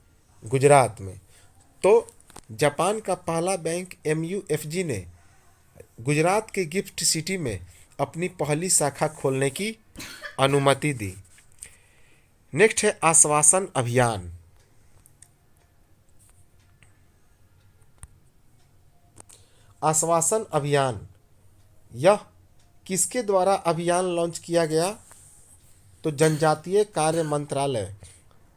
गुजरात में। तो जापान का पहला बैंक MUFG ने गुजरात के गिफ्ट सिटी में अपनी पहली शाखा खोलने की अनुमति दी। नेक्स्ट है आश्वासन अभियान। आश्वासन अभियान यह किसके द्वारा अभियान लॉन्च किया गया? तो जनजातीय कार्य मंत्रालय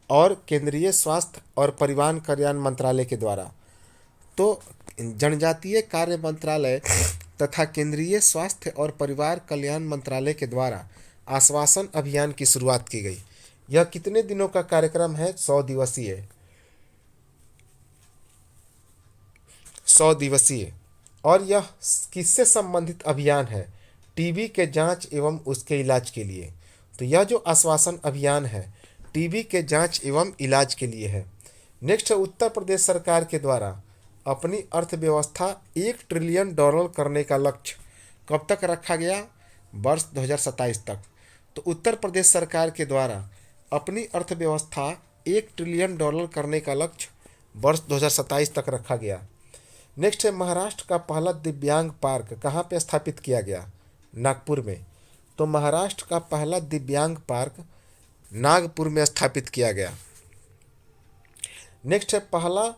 और केंद्रीय स्वास्थ्य और परिवहन कल्याण मंत्रालय के द्वारा। तो जनजातीय कार्य मंत्रालय तथा केंद्रीय स्वास्थ्य और परिवार कल्याण मंत्रालय के द्वारा आश्वासन अभियान की शुरुआत की गई। यह कितने दिनों का कार्यक्रम है? 100 दिवसीय। 100 दिवसीय। और यह किससे संबंधित अभियान है? टीबी के जांच एवं उसके इलाज के लिए। तो यह जो आश्वासन अभियान है टीबी के जांच एवं इलाज के लिए है। नेक्स्ट है उत्तर प्रदेश सरकार के द्वारा अपनी अर्थव्यवस्था $1 ट्रिलियन करने का लक्ष्य कब तक रखा गया? वर्ष 2027 तक। तो उत्तर प्रदेश सरकार के द्वारा अपनी अर्थव्यवस्था $1 ट्रिलियन करने का लक्ष्य वर्ष 2027 तक रखा गया। नेक्स्ट है महाराष्ट्र का पहला दिव्यांग पार्क कहाँ पे स्थापित किया गया? नागपुर में। तो महाराष्ट्र का पहला दिव्यांग पार्क नागपुर में स्थापित किया गया। नेक्स्ट है पहला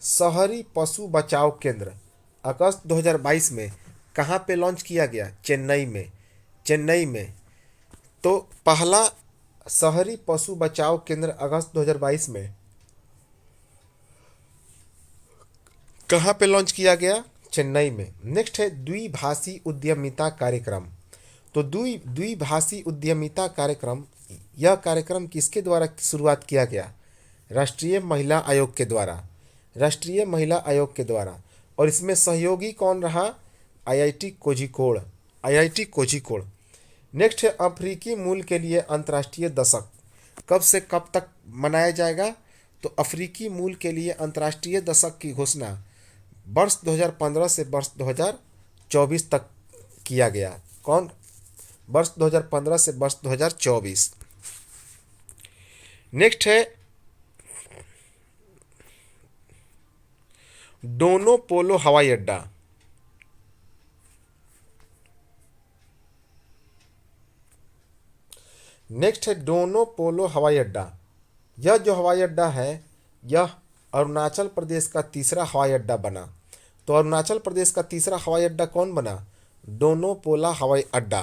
शहरी पशु बचाव केंद्र अगस्त 2022 में कहाँ पे लॉन्च किया गया? चेन्नई में। चेन्नई में। तो पहला शहरी पशु बचाव केंद्र अगस्त 2022 में कहाँ पे लॉन्च किया गया? चेन्नई में। नेक्स्ट है द्विभाषी उद्यमिता कार्यक्रम। तो द्विभाषी उद्यमिता कार्यक्रम, यह कार्यक्रम किसके द्वारा शुरुआत किया गया? राष्ट्रीय महिला आयोग के द्वारा। राष्ट्रीय महिला आयोग के द्वारा। और इसमें सहयोगी कौन रहा? IIT Kozhikode. IIT Kozhikode. Next है अफ्रीकी मूल के लिए अंतर्राष्ट्रीय दशक कब से कब तक मनाया जाएगा? तो अफ्रीकी मूल के लिए अंतर्राष्ट्रीय दशक की घोषणा वर्ष 2015 से वर्ष 2024 तक किया गया। कौन? वर्ष 2015 से वर्ष 2024। नेक्स्ट है डोनो पोलो हवाई अड्डा। नेक्स्ट है डोनो पोलो हवाई अड्डा। यह जो हवाई अड्डा है यह अरुणाचल प्रदेश का तीसरा हवाई अड्डा बना। तो अरुणाचल प्रदेश का तीसरा हवाई अड्डा कौन बना? डोनो पोला हवाई अड्डा।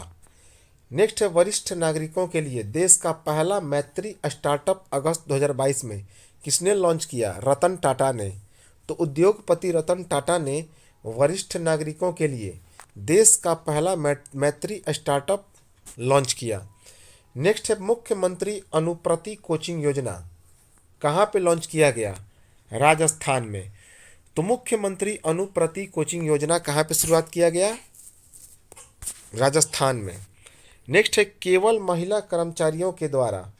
नेक्स्ट है वरिष्ठ नागरिकों के लिए देश का पहला मैत्री स्टार्टअप अगस्त 2022 में किसने लॉन्च किया? रतन टाटा ने। तो उद्योगपति रतन टाटा ने वरिष्ठ नागरिकों के लिए देश का पहला मैत्री स्टार्टअप लॉन्च किया। नेक्स्ट है मुख्यमंत्री अनुप्रति कोचिंग योजना। कहाँ पे लॉन्च किया गया? राजस्थान में। तो मुख्यमंत्री अनुप्रति कोचिंग योजना कहाँ पे शुरुआत किया गया? राजस्थान में। नेक्स्ट है केवल महिला कर्मचारियों के द्वारा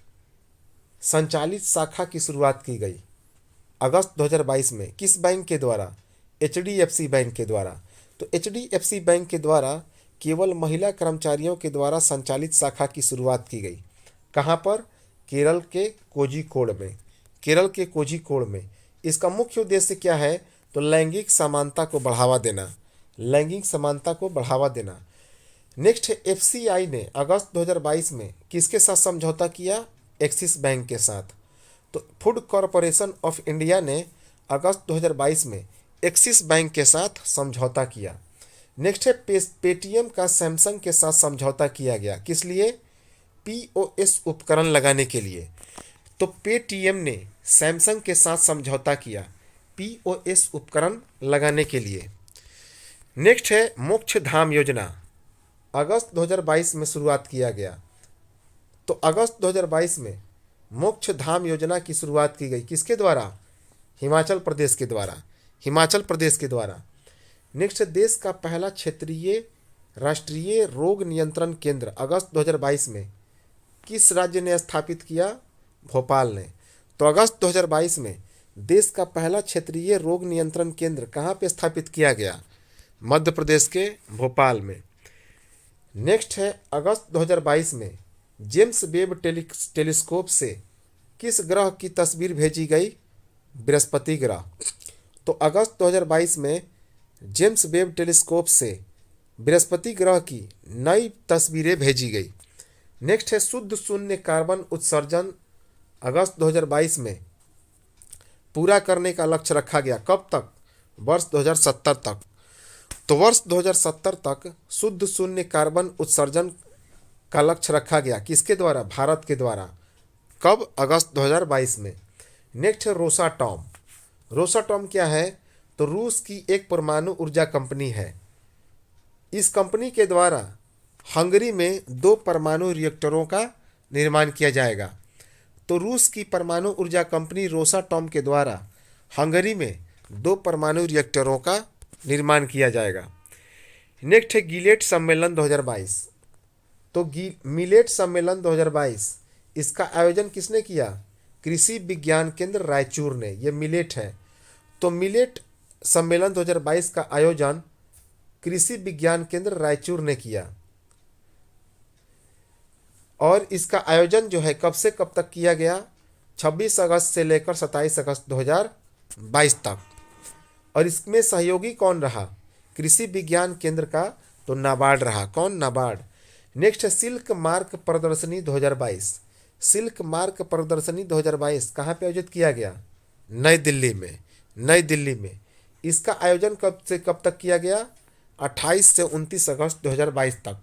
संचालित शाखा की शुरुआत की गई अगस्त 2022 में। किस बैंक के द्वारा? HDFC बैंक के द्वारा। तो HDFC बैंक के द्वारा केवल महिला कर्मचारियों के द्वारा संचालित शाखा की शुरुआत की गई। कहाँ पर? केरल के कोझिकोड में। केरल के कोझिकोड में। इसका मुख्य उद्देश्य क्या है? तो लैंगिक समानता को बढ़ावा देना। लैंगिक समानता को बढ़ावा देना। नेक्स्ट है FCI ने अगस्त 2022 में किसके साथ समझौता किया? एक्सिस बैंक के साथ। तो फूड कॉरपोरेशन ऑफ इंडिया ने अगस्त 2022 में एक्सिस बैंक के साथ समझौता किया। नेक्स्ट है पेटीएम का सैमसंग के साथ समझौता किया गया। किस लिए? POS उपकरण लगाने के लिए। तो पेटीएम ने सैमसंग के साथ समझौता किया POS उपकरण लगाने के लिए। नेक्स्ट है मोक्ष धाम योजना। अगस्त 2022 में शुरुआत किया गया। तो अगस्त 2022 में मोक्ष धाम योजना की शुरुआत की गई। किसके द्वारा? हिमाचल प्रदेश के द्वारा। हिमाचल प्रदेश के द्वारा। नेक्स्ट है देश का पहला क्षेत्रीय राष्ट्रीय रोग नियंत्रण केंद्र अगस्त 2022 में किस राज्य ने स्थापित किया? भोपाल ने। तो अगस्त 2022 में देश का पहला क्षेत्रीय रोग नियंत्रण केंद्र कहाँ पे स्थापित किया गया? मध्य प्रदेश के भोपाल में। नेक्स्ट है अगस्त 2022 में जेम्स वेब टेलीस्कोप से किस ग्रह की तस्वीर भेजी गई? बृहस्पति ग्रह। तो अगस्त 2022 में जेम्स वेब टेलीस्कोप से बृहस्पति ग्रह की नई तस्वीरें भेजी गई। नेक्स्ट है शुद्ध शून्य कार्बन उत्सर्जन अगस्त 2022 में पूरा करने का लक्ष्य रखा गया। कब तक? वर्ष 2070 तक। तो वर्ष 2070 तक शुद्ध शून्य कार्बन उत्सर्जन का लक्ष्य रखा गया। किसके द्वारा? भारत के द्वारा। कब? अगस्त 2022 में। नेक्स्ट है रोसाटॉम। रोसाटॉम क्या है? तो रूस की एक परमाणु ऊर्जा कंपनी है। इस कंपनी के द्वारा हंगरी में 2 परमाणु रिएक्टरों का निर्माण किया जाएगा। तो रूस की परमाणु ऊर्जा कंपनी रोसाटॉम के द्वारा हंगरी में 2 परमाणु रिएक्टरों का निर्माण किया जाएगा। नेक्स्ट है गिलेट सम्मेलन 2022। तो मिलेट सम्मेलन 2022 इसका आयोजन किसने किया? कृषि विज्ञान केंद्र रायचूर ने। यह मिलेट है। तो मिलेट सम्मेलन 2022 का आयोजन कृषि विज्ञान केंद्र रायचूर ने किया। और इसका आयोजन जो है कब से कब तक किया गया? 26 अगस्त से लेकर 27 अगस्त 2022 तक। और इसमें सहयोगी कौन रहा? कृषि विज्ञान केंद्र का तो नाबार्ड रहा। कौन? नाबार्ड। नेक्स्ट है सिल्क मार्क प्रदर्शनी 2022। सिल्क मार्क प्रदर्शनी 2022 कहाँ पे आयोजित किया गया? नई दिल्ली में। नई दिल्ली में। इसका आयोजन कब से कब तक किया गया? 28 से 29 अगस्त 2022 तक।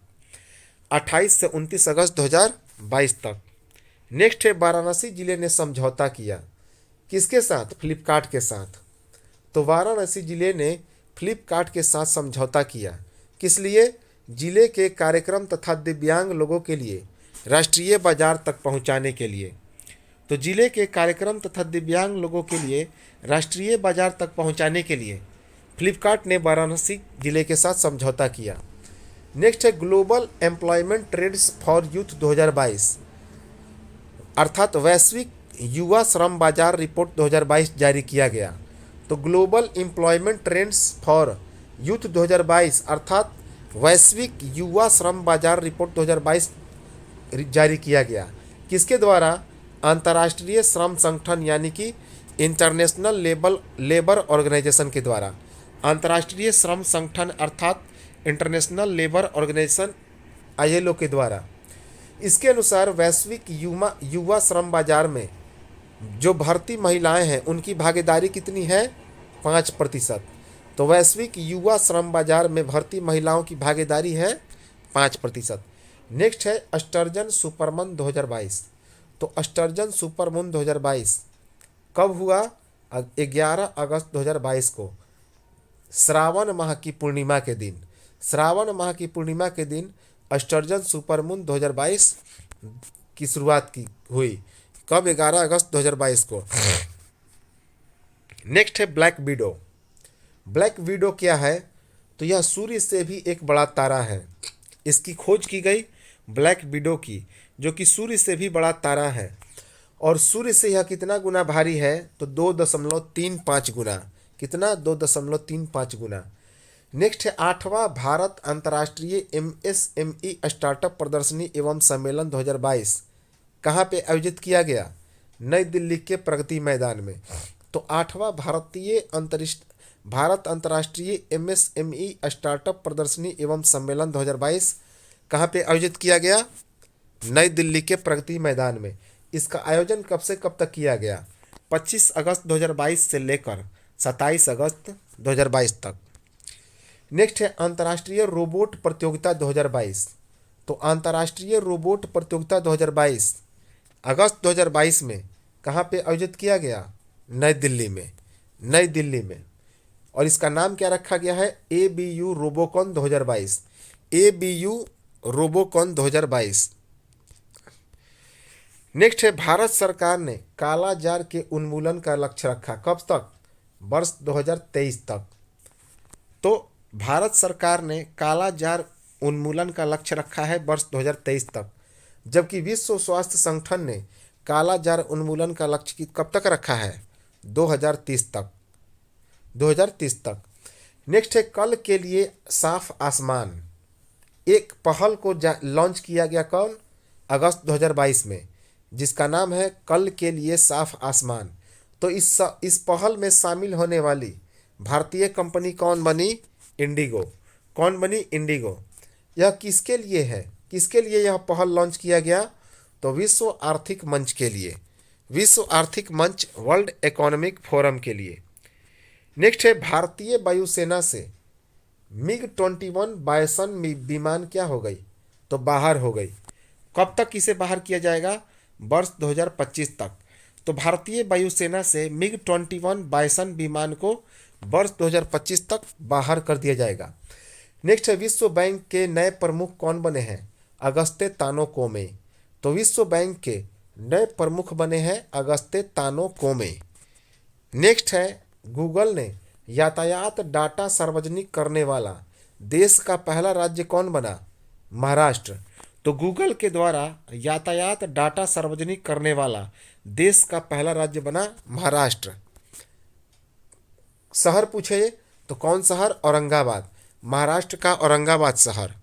28 से 29 अगस्त 2022 तक। नेक्स्ट है वाराणसी जिले ने समझौता किया। किसके साथ? फ्लिपकार्ट के साथ। तो वाराणसी जिले ने फ्लिपकार्ट के साथ समझौता किया। किस लिए? जिले के कार्यक्रम तथा दिव्यांग लोगों के लिए राष्ट्रीय बाजार तक पहुंचाने के लिए। तो जिले के कार्यक्रम तथा दिव्यांग लोगों के लिए राष्ट्रीय बाजार तक पहुंचाने के लिए फ्लिपकार्ट ने वाराणसी जिले के साथ समझौता किया। नेक्स्ट है global employment trends for youth 2022 अर्थात वैश्विक युवा श्रम बाजार रिपोर्ट 2022 जारी किया गया। तो global employment trends for youth 2022 अर्थात वैश्विक युवा श्रम बाजार रिपोर्ट 2022 जारी किया गया। किसके द्वारा? अंतर्राष्ट्रीय श्रम संगठन यानी कि इंटरनेशनल लेबर ऑर्गेनाइजेशन के द्वारा। अंतर्राष्ट्रीय श्रम संगठन अर्थात इंटरनेशनल लेबर ऑर्गेनाइजेशन ILO के द्वारा। इसके अनुसार वैश्विक युवा श्रम बाजार में जो भर्ती महिलाएं हैं उनकी भागीदारी कितनी है? 5%। तो वैश्विक युवा श्रम बाजार में भर्ती महिलाओं की भागीदारी है 5%। नेक्स्ट है स्टर्जन सुपरमून 2022। तो स्टर्जन सुपरमून 2022 कब हुआ? 11 अगस्त 2022 को, श्रावण माह की पूर्णिमा के दिन। श्रावण माह की पूर्णिमा के दिन स्टर्जन सुपरमून 2022 की शुरुआत की हुई। कब? 11 अगस्त 2022 को। नेक्स्ट है ब्लैक विडो। ब्लैक विडो क्या है? तो यह सूर्य से भी एक बड़ा तारा है। इसकी खोज की गई ब्लैक विडो की, जो कि सूर्य से भी बड़ा तारा है। और सूर्य से यह कितना गुना भारी है? तो 2.35 गुना। कितना? 2.35 गुना। नेक्स्ट है 8वां भारत अंतर्राष्ट्रीय MSME स्टार्टअप प्रदर्शनी एवं सम्मेलन 2022 कहाँ पे आयोजित किया गया? नई दिल्ली के प्रगति मैदान में। तो 8वां भारत अंतर्राष्ट्रीय MSME स्टार्टअप प्रदर्शनी एवं सम्मेलन 2022 कहाँ पे आयोजित किया गया? नई दिल्ली के प्रगति मैदान में। इसका आयोजन कब से कब तक किया गया? 25 अगस्त 2022 से लेकर 27 अगस्त 2022 तक। नेक्स्ट है अंतर्राष्ट्रीय रोबोट प्रतियोगिता 2022। तो अंतर्राष्ट्रीय रोबोट प्रतियोगिता 2022 अगस्त 2022 में कहाँ पे आयोजित किया गया? नई दिल्ली में। नई दिल्ली में। और इसका नाम क्या रखा गया है? ABU Robocon 2022। ABU Robocon 2022। Next है भारत सरकार ने काला जार के उन्मूलन का लक्ष्य रखा। कब तक? वर्ष 2023 तक। तो भारत सरकार ने काला जार उन्मूलन का लक्ष्य रखा है वर्ष 2023 तक, जबकि विश्व स्वास्थ्य संगठन ने काला जार उन्मूलन का लक्ष्य कब तक रखा है? 2030 तक। 2030 तक। नेक्स्ट है कल के लिए साफ आसमान। एक पहल को लॉन्च किया गया। कौन? अगस्त 2022 में, जिसका नाम है कल के लिए साफ आसमान। तो इस पहल में शामिल होने वाली भारतीय कंपनी कौन बनी? इंडिगो। कौन बनी? इंडिगो। यह किसके लिए है? किसके लिए यह पहल लॉन्च किया गया? तो विश्व आर्थिक मंच के लिए। विश्व आर्थिक मंच, वर्ल्ड इकोनॉमिक फोरम के लिए। नेक्स्ट है भारतीय वायुसेना से MiG-21 बायसन विमान क्या हो गई? तो बाहर हो गई। कब तक इसे बाहर किया जाएगा? वर्ष 2025 तक। तो भारतीय वायुसेना से MiG-21 बायसन विमान को वर्ष 2025 तक बाहर कर दिया जाएगा। नेक्स्ट है विश्व बैंक के नए प्रमुख कौन बने हैं? अगस्ते तानो कोमे। तो विश्व बैंक के नए प्रमुख बने हैं अगस्ते तानो कोमे। नेक्स्ट है गूगल ने यातायात डाटा सार्वजनिक करने वाला देश का पहला राज्य कौन बना? महाराष्ट्र। तो गूगल के द्वारा यातायात डाटा सार्वजनिक करने वाला देश का पहला राज्य बना महाराष्ट्र। शहर पूछे तो कौन शहर? औरंगाबाद। महाराष्ट्र का औरंगाबाद शहर।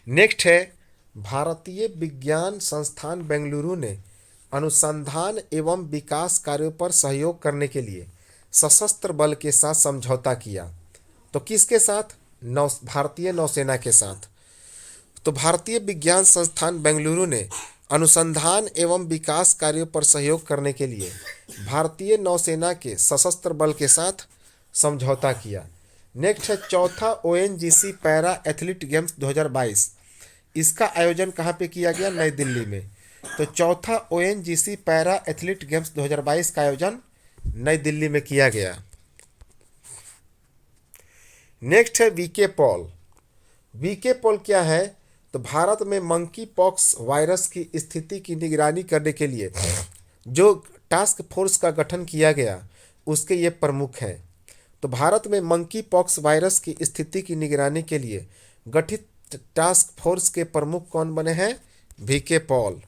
नेक्स्ट है भारतीय विज्ञान संस्थान बेंगलुरु ने अनुसंधान एवं विकास कार्यों पर सहयोग करने के लिए सशस्त्र बल के साथ समझौता किया। तो किसके साथ? भारतीय नौसेना के साथ। तो भारतीय विज्ञान संस्थान बेंगलुरु ने अनुसंधान एवं विकास कार्यों पर सहयोग करने के लिए भारतीय नौसेना के सशस्त्र बल के साथ समझौता किया। नेक्स्ट है चौथा ONGC पैरा एथलीट गेम्स 2022। इसका आयोजन कहाँ पे किया गया? नई दिल्ली में। तो चौथा ONGC पैरा एथलीट गेम्स 2022 का आयोजन नई दिल्ली में किया गया। नेक्स्ट है वीके पॉल। वीके पॉल क्या है? तो भारत में मंकी पॉक्स वायरस की स्थिति की निगरानी करने के लिए जो टास्क फोर्स का गठन किया गया उसके ये प्रमुख हैं। तो भारत में मंकी पॉक्स वायरस की स्थिति की निगरानी के लिए गठित टास्क फोर्स के प्रमुख कौन बने हैं? VK Paul.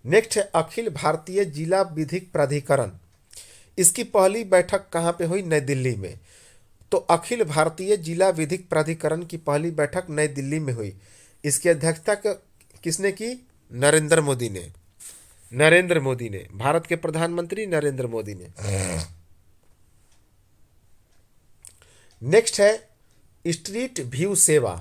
नेक्स्ट है अखिल भारतीय जिला विधिक प्राधिकरण। इसकी पहली बैठक कहाँ पे हुई? नई दिल्ली में। तो अखिल भारतीय जिला विधिक प्राधिकरण की पहली बैठक नई दिल्ली में हुई। इसकी अध्यक्षता किसने की? नरेंद्र मोदी ने। नरेंद्र मोदी ने, भारत के प्रधानमंत्री नरेंद्र मोदी ने। नेक्स्ट है स्ट्रीट व्यू सेवा।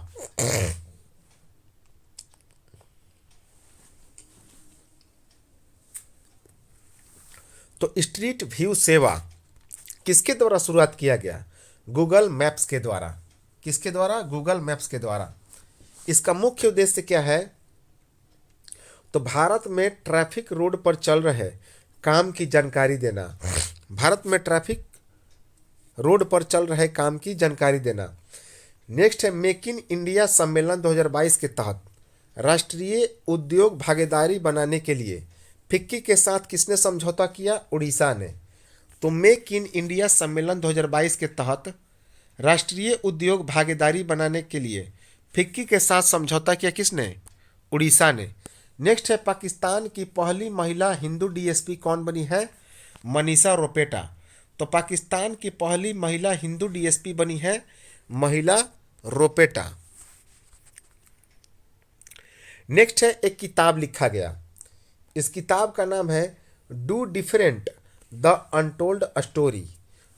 तो स्ट्रीट व्यू सेवा किसके द्वारा शुरुआत किया गया? गूगल मैप्स के द्वारा। किसके द्वारा? गूगल मैप्स के द्वारा। इसका मुख्य उद्देश्य क्या है? तो भारत में ट्रैफिक रोड पर चल रहे काम की जानकारी देना। भारत में ट्रैफिक रोड पर चल रहे काम की जानकारी देना। नेक्स्ट है मेक इन इंडिया सम्मेलन 2022 के तहत राष्ट्रीय उद्योग भागीदारी बनाने के लिए फिक्की के साथ किसने समझौता किया? उड़ीसा ने। तो मेक इन इंडिया सम्मेलन 2022 के तहत राष्ट्रीय उद्योग भागीदारी बनाने के लिए फिक्की के साथ समझौता किया किसने? उड़ीसा ने। नेक्स्ट है पाकिस्तान की पहली महिला हिंदू डीएसपी कौन बनी है? मनीषा रोपेटा। तो पाकिस्तान की पहली महिला हिंदू डीएसपी बनी है महिला रोपेटा। नेक्स्ट है एक किताब लिखा गया। इस किताब का नाम है do different the untold story.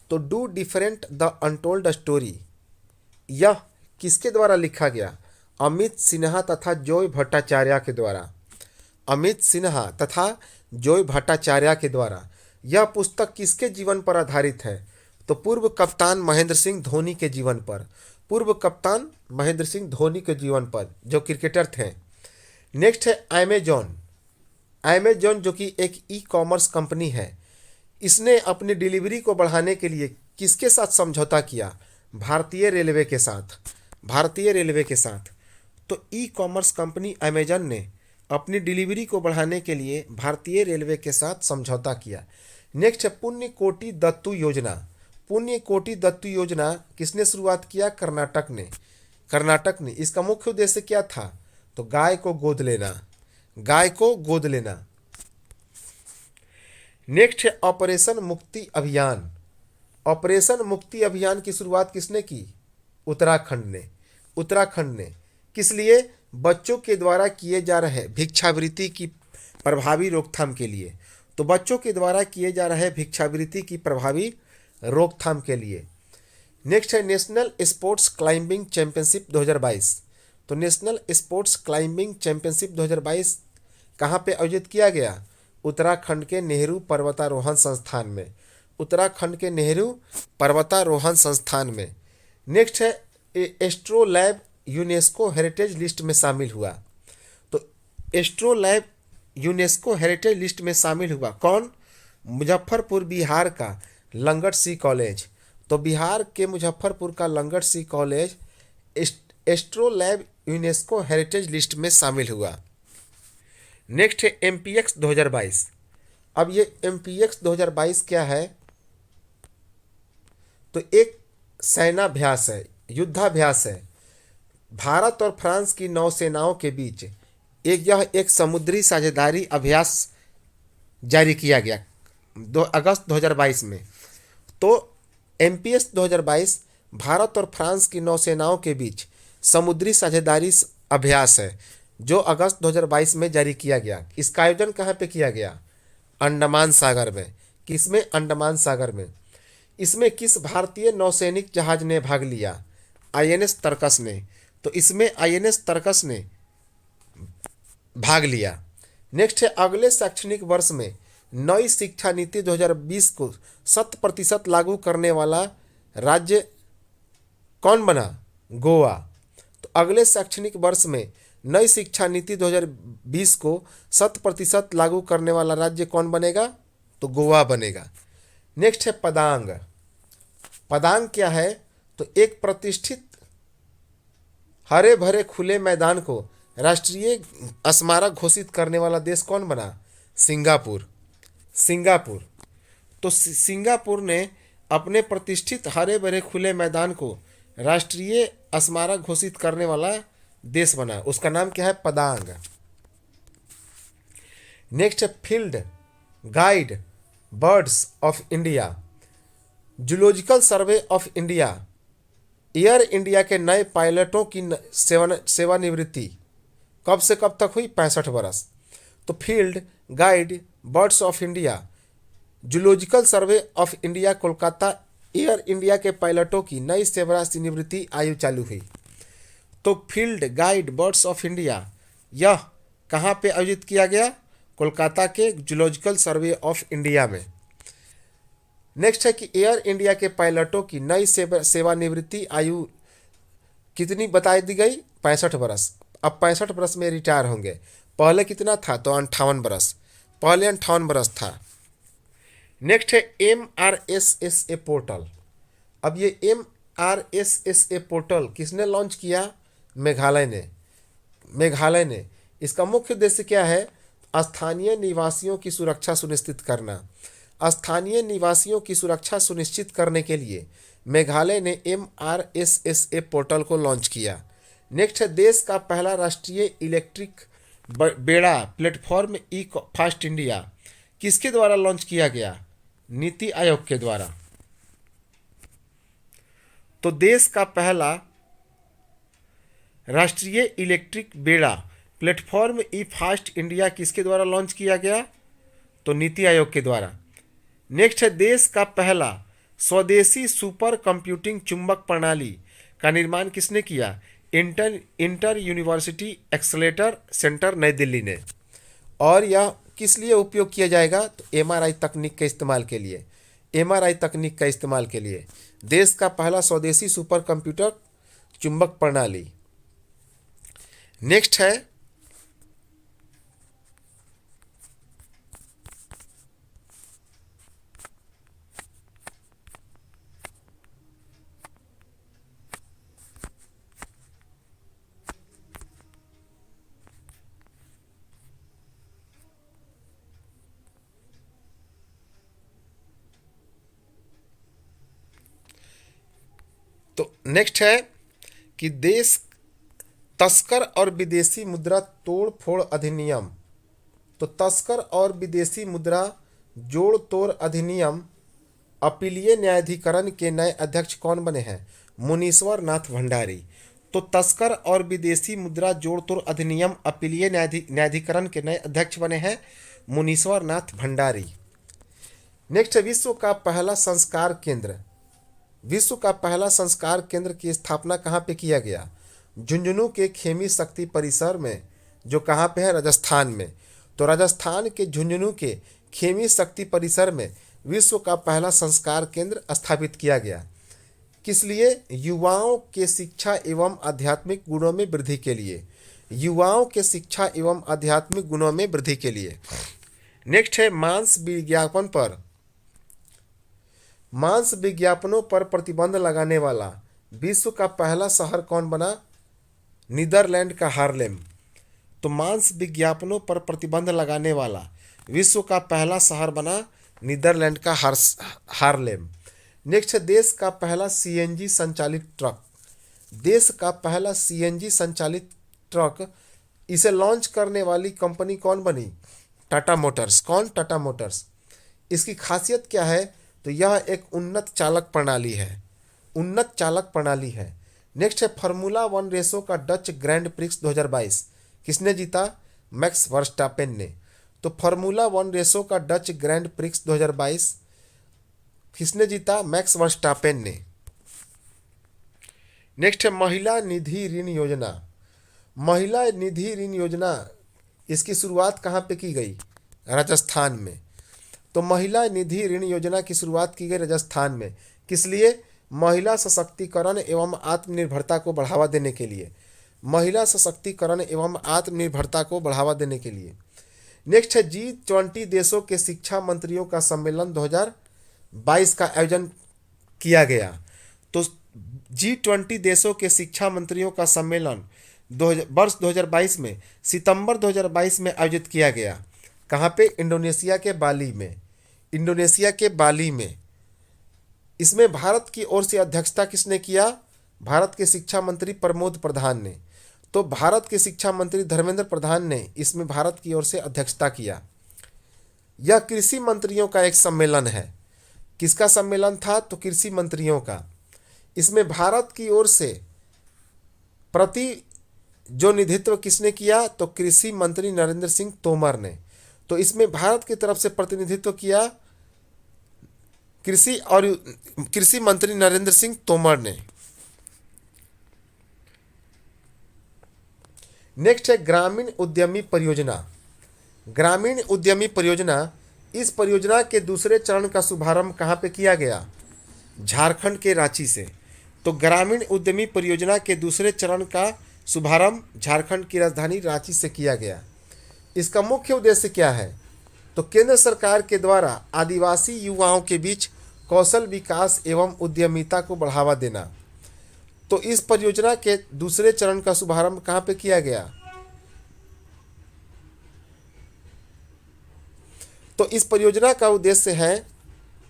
तो do different the untold story यह किसके द्वारा लिखा गया? अमित सिन्हा तथा जॉय भट्टाचार्य के द्वारा। अमित सिन्हा तथा जॉय भट्टाचार्य के द्वारा। यह पुस्तक किसके जीवन पर आधारित है? तो पूर्व कप्तान महेंद्र सिंह धोनी के जीवन पर। पूर्व कप्तान महेंद्र सिंह धोनी के जीवन पर, जो क्रिकेटर थे। नेक्स्ट है अमेजॉन। अमेजॉन जो कि एक ई कॉमर्स कंपनी है, इसने अपनी डिलीवरी को बढ़ाने के लिए किसके साथ समझौता किया? भारतीय रेलवे के साथ। भारतीय रेलवे के साथ। तो ई कॉमर्स कंपनी अमेजॉन ने अपनी डिलीवरी को बढ़ाने के लिए भारतीय रेलवे के साथ समझौता किया। नेक्स्ट है पुण्य कोटि दत्तू योजना। पुण्य कोटि दत्तू योजना किसने शुरुआत किया? कर्नाटक ने। कर्नाटक ने। इसका मुख्य उद्देश्य क्या था? तो गाय को गोद लेना। गाय को गोद लेना। नेक्स्ट है ऑपरेशन मुक्ति अभियान। ऑपरेशन मुक्ति अभियान की शुरुआत किसने की? उत्तराखंड ने। उत्तराखंड ने। किस लिए? बच्चों के द्वारा किए जा रहे भिक्षावृत्ति की प्रभावी रोकथाम के लिए। तो बच्चों के द्वारा किए जा रहे भिक्षावृत्ति की प्रभावी रोकथाम के लिए। नेक्स्ट है नेशनल स्पोर्ट्स क्लाइंबिंग चैंपियनशिप 2022। तो नेशनल स्पोर्ट्स क्लाइंबिंग चैंपियनशिप 2022 कहाँ पे आयोजित किया गया? उत्तराखंड के नेहरू पर्वतारोहण संस्थान में। उत्तराखंड के नेहरू पर्वतारोहण संस्थान में। नेक्स्ट है एस्ट्रोलैब यूनेस्को हेरिटेज लिस्ट में शामिल हुआ। तो एस्ट्रोलैब यूनेस्को हेरिटेज लिस्ट में शामिल हुआ कौन? मुजफ्फरपुर बिहार का लंगट सी कॉलेज। तो बिहार के मुजफ्फरपुर का लंगट सी college astrolabe UNESCO heritage list में शामिल हुआ। नेक्स्ट है एमपीएक्स 2022। अब ये एमपीएक्स 2022 क्या है? तो एक सैनाभ्यास है, युद्धाभ्यास है। भारत और फ्रांस की नौसेनाओं के बीच एक समुद्री साझेदारी अभ्यास जारी किया गया 2 अगस्त 2022 में। तो एमपीएस 2022 भारत और फ्रांस की नौसेनाओं के बीच समुद्री साझेदारी अभ्यास है, जो अगस्त 2022 में जारी किया गया। इसका आयोजन कहाँ पे किया गया? अंडमान सागर में। किसमें? अंडमान सागर में। इसमें किस भारतीय नौसैनिक जहाज ने भाग लिया? आईएनएस तरकस ने। तो इसमें आईएनएस तरकस ने भाग लिया। नेक्स्ट है अगले शैक्षणिक वर्ष में नई शिक्षा नीति 2020 को 100% लागू करने वाला राज्य कौन बना? गोवा। तो अगले शैक्षणिक वर्ष में नई शिक्षा नीति 2020 को 100% लागू करने वाला राज्य कौन बनेगा? तो गोवा बनेगा। नेक्स्ट है पदांग। पदांग क्या है? तो एक प्रतिष्ठित हरे भरे खुले मैदान को राष्ट्रीय स्मारक घोषित करने वाला देश कौन बना? सिंगापुर। सिंगापुर। तो सिंगापुर ने अपने प्रतिष्ठित हरे भरे खुले मैदान को राष्ट्रीय स्मारक घोषित करने वाला देश बना। उसका नाम क्या है? पदांग। नेक्स्ट है field guide birds of India. Zoological survey of India air India के नए पायलटों की सेवानिवृत्ति कब से कब तक हुई? 65 बरस। तो field guide birds of India, zoological survey of India Kolkata, air India के पायलटों की नई सेवानिवृत्ति आयु चालू हुई। तो field guide birds of India यह कहाँ पे आयोजित किया गया? कोलकाता के जूलॉजिकल सर्वे ऑफ इंडिया में। नेक्स्ट है कि एयर इंडिया के पायलटों की नई सेवानिवृत्ति आयु कितनी बता दी गई? 65 बरस। अब 65 बरस में रिटायर होंगे। पहले कितना था? तो 58 बरस। पहले 58 बरस था। नेक्स्ट है MRSSA पोर्टल। अब ये MRSSA पोर्टल किसने लॉन्च किया? मेघालय ने। इसका मुख्य उद्देश्य क्या है? स्थानीय निवासियों की सुरक्षा सुनिश्चित करना। स्थानीय निवासियों की सुरक्षा सुनिश्चित करने के लिए मेघालय ने MRSSA पोर्टल को लॉन्च किया। नेक्स्ट है देश का पहला राष्ट्रीय इलेक्ट्रिक बेड़ा प्लेटफॉर्म ई फास्ट इंडिया किसके द्वारा लॉन्च किया गया? नीति आयोग के द्वारा। तो देश का पहला राष्ट्रीय इलेक्ट्रिक बेड़ा प्लेटफॉर्म ई फास्ट इंडिया किसके द्वारा लॉन्च किया गया? तो नीति आयोग के द्वारा। नेक्स्ट है देश का पहला स्वदेशी सुपर कंप्यूटिंग चुंबक प्रणाली का निर्माण किसने किया? इंटर यूनिवर्सिटी एक्सेलेरेटर सेंटर नई दिल्ली ने। और यह किस लिए उपयोग किया जाएगा? तो MRI तकनीक के इस्तेमाल के लिए। MRI तकनीक का इस्तेमाल के लिए देश का पहला स्वदेशी सुपर कंप्यूटर चुंबक प्रणाली। नेक्स्ट है कि देश तस्कर और विदेशी मुद्रा तोड़ फोड़ अधिनियम। तो तस्कर और विदेशी मुद्रा जोड़ तोड़ अधिनियम अपीलीय न्यायाधिकरण के नए अध्यक्ष कौन बने हैं? मुनीश्वर नाथ भंडारी। तो तस्कर और विदेशी मुद्रा जोड़ तोड़ अधिनियम अपीलीय न्यायाधिकरण के नए अध्यक्ष बने हैं मुनीश्वर नाथ भंडारी। नेक्स्ट है विश्व का पहला संस्कार केंद्र। विश्व का पहला संस्कार केंद्र की स्थापना कहाँ पे किया गया? झुंझुनू के खेमी शक्ति परिसर में, जो कहाँ पे है? राजस्थान में। तो राजस्थान के झुंझुनू के खेमी शक्ति परिसर में विश्व का पहला संस्कार केंद्र स्थापित किया गया। किस लिए? युवाओं के शिक्षा एवं आध्यात्मिक गुणों में वृद्धि के लिए। युवाओं के शिक्षा एवं आध्यात्मिक गुणों में वृद्धि के लिए। नेक्स्ट है मांस विज्ञापनों पर प्रतिबंध लगाने वाला विश्व का पहला शहर कौन बना? नीदरलैंड का हार्लेम। तो मांस विज्ञापनों पर प्रतिबंध लगाने वाला विश्व का पहला शहर बना नीदरलैंड का हार्लेम। नेक्स्ट है देश का पहला CNG संचालित ट्रक। देश का पहला CNG संचालित ट्रक, इसे लॉन्च करने वाली कंपनी कौन बनी? टाटा मोटर्स। कौन? टाटा मोटर्स। इसकी खासियत क्या है? तो यह एक उन्नत चालक प्रणाली है। उन्नत चालक प्रणाली है। नेक्स्ट है फार्मूला 1 रेसो का डच ग्रैंड प्रिक्स 2022 किसने जीता? मैक्स वर्स्टापेन ने। तो फार्मूला 1 रेसो का डच ग्रैंड प्रिक्स 2022 किसने जीता? मैक्स वर्स्टापेन ने। नेक्स्ट है महिला निधि ऋण योजना। महिला निधि ऋण योजना, इसकी शुरुआत कहाँ पे की गई? राजस्थान में। तो महिला निधि ऋण योजना की शुरुआत की गई राजस्थान में। किस लिए? महिला सशक्तिकरण एवं आत्मनिर्भरता को बढ़ावा देने के लिए। महिला सशक्तिकरण एवं आत्मनिर्भरता को बढ़ावा देने के लिए। नेक्स्ट है G20 देशों के शिक्षा मंत्रियों का सम्मेलन 2022 का आयोजन किया गया। तो G20 देशों के शिक्षा मंत्रियों का सम्मेलन वर्ष 2022 में, सितंबर 2022 में आयोजित किया गया। कहाँ पे? इंडोनेशिया के बाली में। इंडोनेशिया के बाली में। इसमें भारत की ओर से अध्यक्षता किसने किया? भारत के शिक्षा मंत्री प्रमोद प्रधान ने। तो भारत के शिक्षा मंत्री धर्मेंद्र प्रधान ने इसमें भारत की ओर से अध्यक्षता किया। यह कृषि मंत्रियों का एक सम्मेलन है। किसका सम्मेलन था? तो कृषि मंत्रियों का। इसमें भारत की ओर से प्रतिनिधित्व किसने किया? तो कृषि मंत्री नरेंद्र सिंह तोमर ने। तो इसमें भारत की तरफ से प्रतिनिधित्व किया कृषि मंत्री नरेंद्र सिंह तोमर ने। नेक्स्ट है ग्रामीण उद्यमी परियोजना। ग्रामीण उद्यमी परियोजना, इस परियोजना के दूसरे चरण का शुभारंभ कहाँ पे किया गया? झारखंड के रांची से। तो ग्रामीण उद्यमी परियोजना के दूसरे चरण का शुभारंभ झारखंड की राजधानी रांची से किया गया। इसका मुख्य उद्देश्य क्या है? तो केंद्र सरकार के द्वारा आदिवासी युवाओं के बीच कौशल विकास एवं उद्यमिता को बढ़ावा देना। तो इस परियोजना के दूसरे चरण का शुभारंभ कहाँ पे किया गया? तो इस परियोजना का उद्देश्य है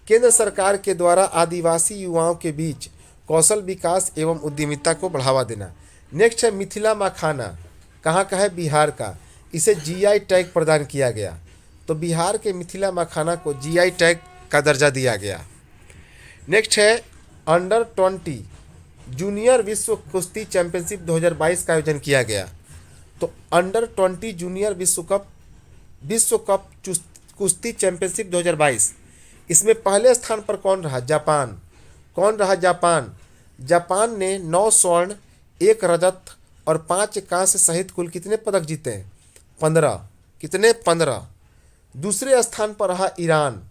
केंद्र सरकार के द्वारा आदिवासी युवाओं के बीच कौशल विकास एवं उद्यमिता को बढ़ावा देना। नेक्स्ट है मिथिला मखाना, कहाँ का है? बिहार का। इसे जीआई टैग प्रदान किया गया। तो बिहार के मिथिला मखाना को जीआई टैग का दर्जा दिया गया। नेक्स्ट है अंडर 20 जूनियर विश्व कुश्ती चैंपियनशिप 2022 का आयोजन किया गया। तो अंडर 20 जूनियर विश्व कप कुश्ती चैंपियनशिप 2022, इसमें पहले स्थान पर कौन रहा? जापान। कौन रहा? जापान। जापान ने 9 स्वर्ण, 1 रजत और 5 कांस्य सहित कुल कितने पदक जीते? 15। कितने? 15। दूसरे स्थान पर रहा ईरान।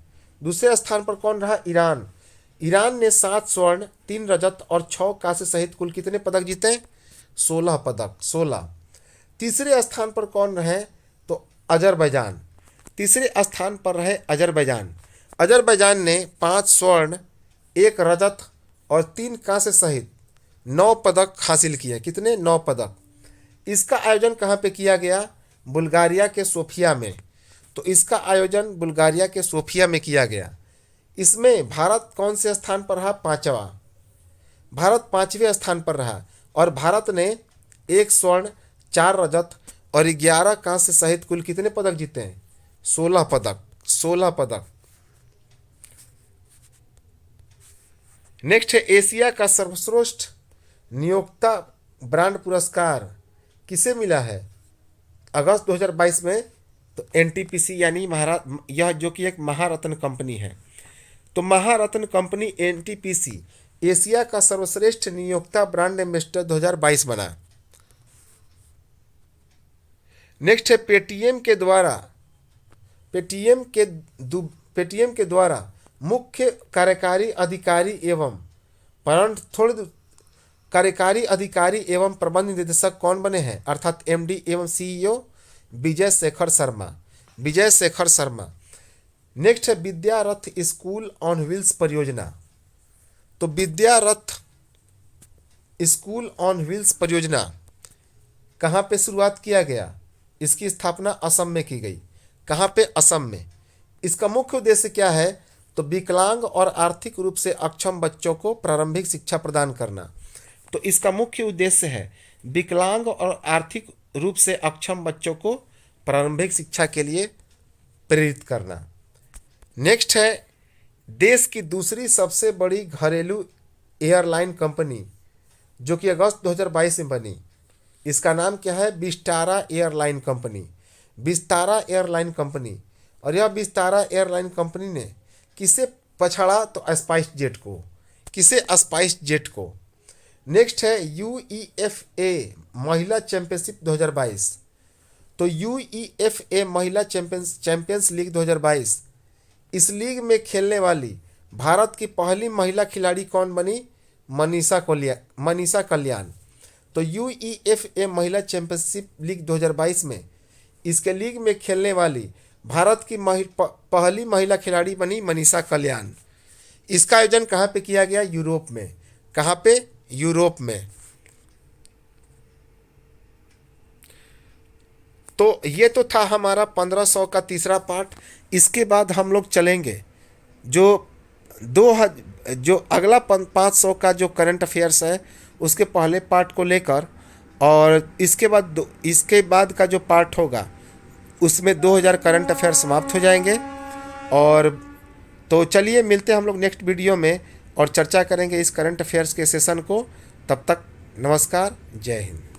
दूसरे स्थान पर कौन रहा? ईरान। ईरान ने 7 स्वर्ण, 3 रजत और 6 कांस्य सहित कुल कितने पदक जीते? 16 पदक। 16। तीसरे स्थान पर कौन रहे? तो अजरबैजान। तीसरे स्थान पर रहे अजरबैजान। अजरबैजान ने 5 स्वर्ण, 1 रजत और 3 कांस्य सहित 9 पदक हासिल किए। कितने? 9 पदक। इसका आयोजन कहाँ पे किया गया? बुल्गारिया के सोफिया में। तो इसका आयोजन बुल्गारिया के सोफिया में किया गया। इसमें भारत कौन से स्थान पर रहा? 5वां। भारत 5वें स्थान पर रहा और भारत ने 1 स्वर्ण, 4 रजत और 11 कांस्य सहित कुल कितने पदक जीते हैं? 16 पदक। 16 पदक। नेक्स्ट है एशिया का सर्वश्रेष्ठ नियोक्ता ब्रांड पुरस्कार किसे मिला है अगस्त 2022 में? तो एनटीपीसी यानी यह जो कि एक महारत्न कंपनी है। तो महारत्न कंपनी एनटीपीसी एशिया का सर्वश्रेष्ठ नियोक्ता ब्रांड एम्बेसडर 2022 बना। नेक्स्ट है पेटीएम के द्वारा मुख्य कार्यकारी अधिकारी एवं प्रबंध निदेशक कौन बने हैं? अर्थात एमडी एवं सीईओ विजय शेखर शर्मा। नेक्स्ट है विद्यारथ स्कूल ऑन व्हील्स परियोजना। तो विद्यारथ स्कूल ऑन व्हील्स परियोजना कहाँ पे शुरुआत किया गया? इसकी स्थापना असम में की गई। कहाँ पे? असम में। इसका मुख्य उद्देश्य क्या है? तो विकलांग और आर्थिक रूप से अक्षम बच्चों को प्रारंभिक शिक्षा प्रदान करना। तो इसका मुख्य उद्देश्य है विकलांग और आर्थिक रूप से अक्षम बच्चों को प्रारंभिक शिक्षा के लिए प्रेरित करना। नेक्स्ट है देश की दूसरी सबसे बड़ी घरेलू एयरलाइन कंपनी जो कि अगस्त 2022 में बनी। इसका नाम क्या है? Vistara airline company. Vistara airline company. और यह विस्तारा एयरलाइन कंपनी ने किसे पछाड़ा? तो स्पाइस जेट को। किसे? स्पाइस जेट को। नेक्स्ट है यूईएफए महिला चैंपियनशिप 2022। तो यूईएफए महिला चैंपियंस लीग 2022, इस लीग में खेलने वाली भारत की पहली महिला खिलाड़ी कौन बनी? मनीषा कल्याण। तो यूईएफए महिला चैंपियनशिप लीग 2022 में इसके लीग में खेलने वाली भारत की पहली महिला खिलाड़ी बनी मनीषा कल्याण। इसका आयोजन कहाँ पे किया गया? यूरोप में। कहाँ पे? यूरोप में। तो ये तो था हमारा 1500 का तीसरा पार्ट। इसके बाद हम लोग चलेंगे जो अगला 500 का जो करंट अफेयर्स है उसके पहले पार्ट को लेकर, और इसके बाद का जो पार्ट होगा उसमें 2000 करंट अफेयर समाप्त हो जाएंगे। और तो चलिए मिलते हैं हम लोग नेक्स्ट वीडियो में। और चर्चा करेंगे इस करंट अफेयर्स के सेशन को। तब तक नमस्कार, जय हिंद।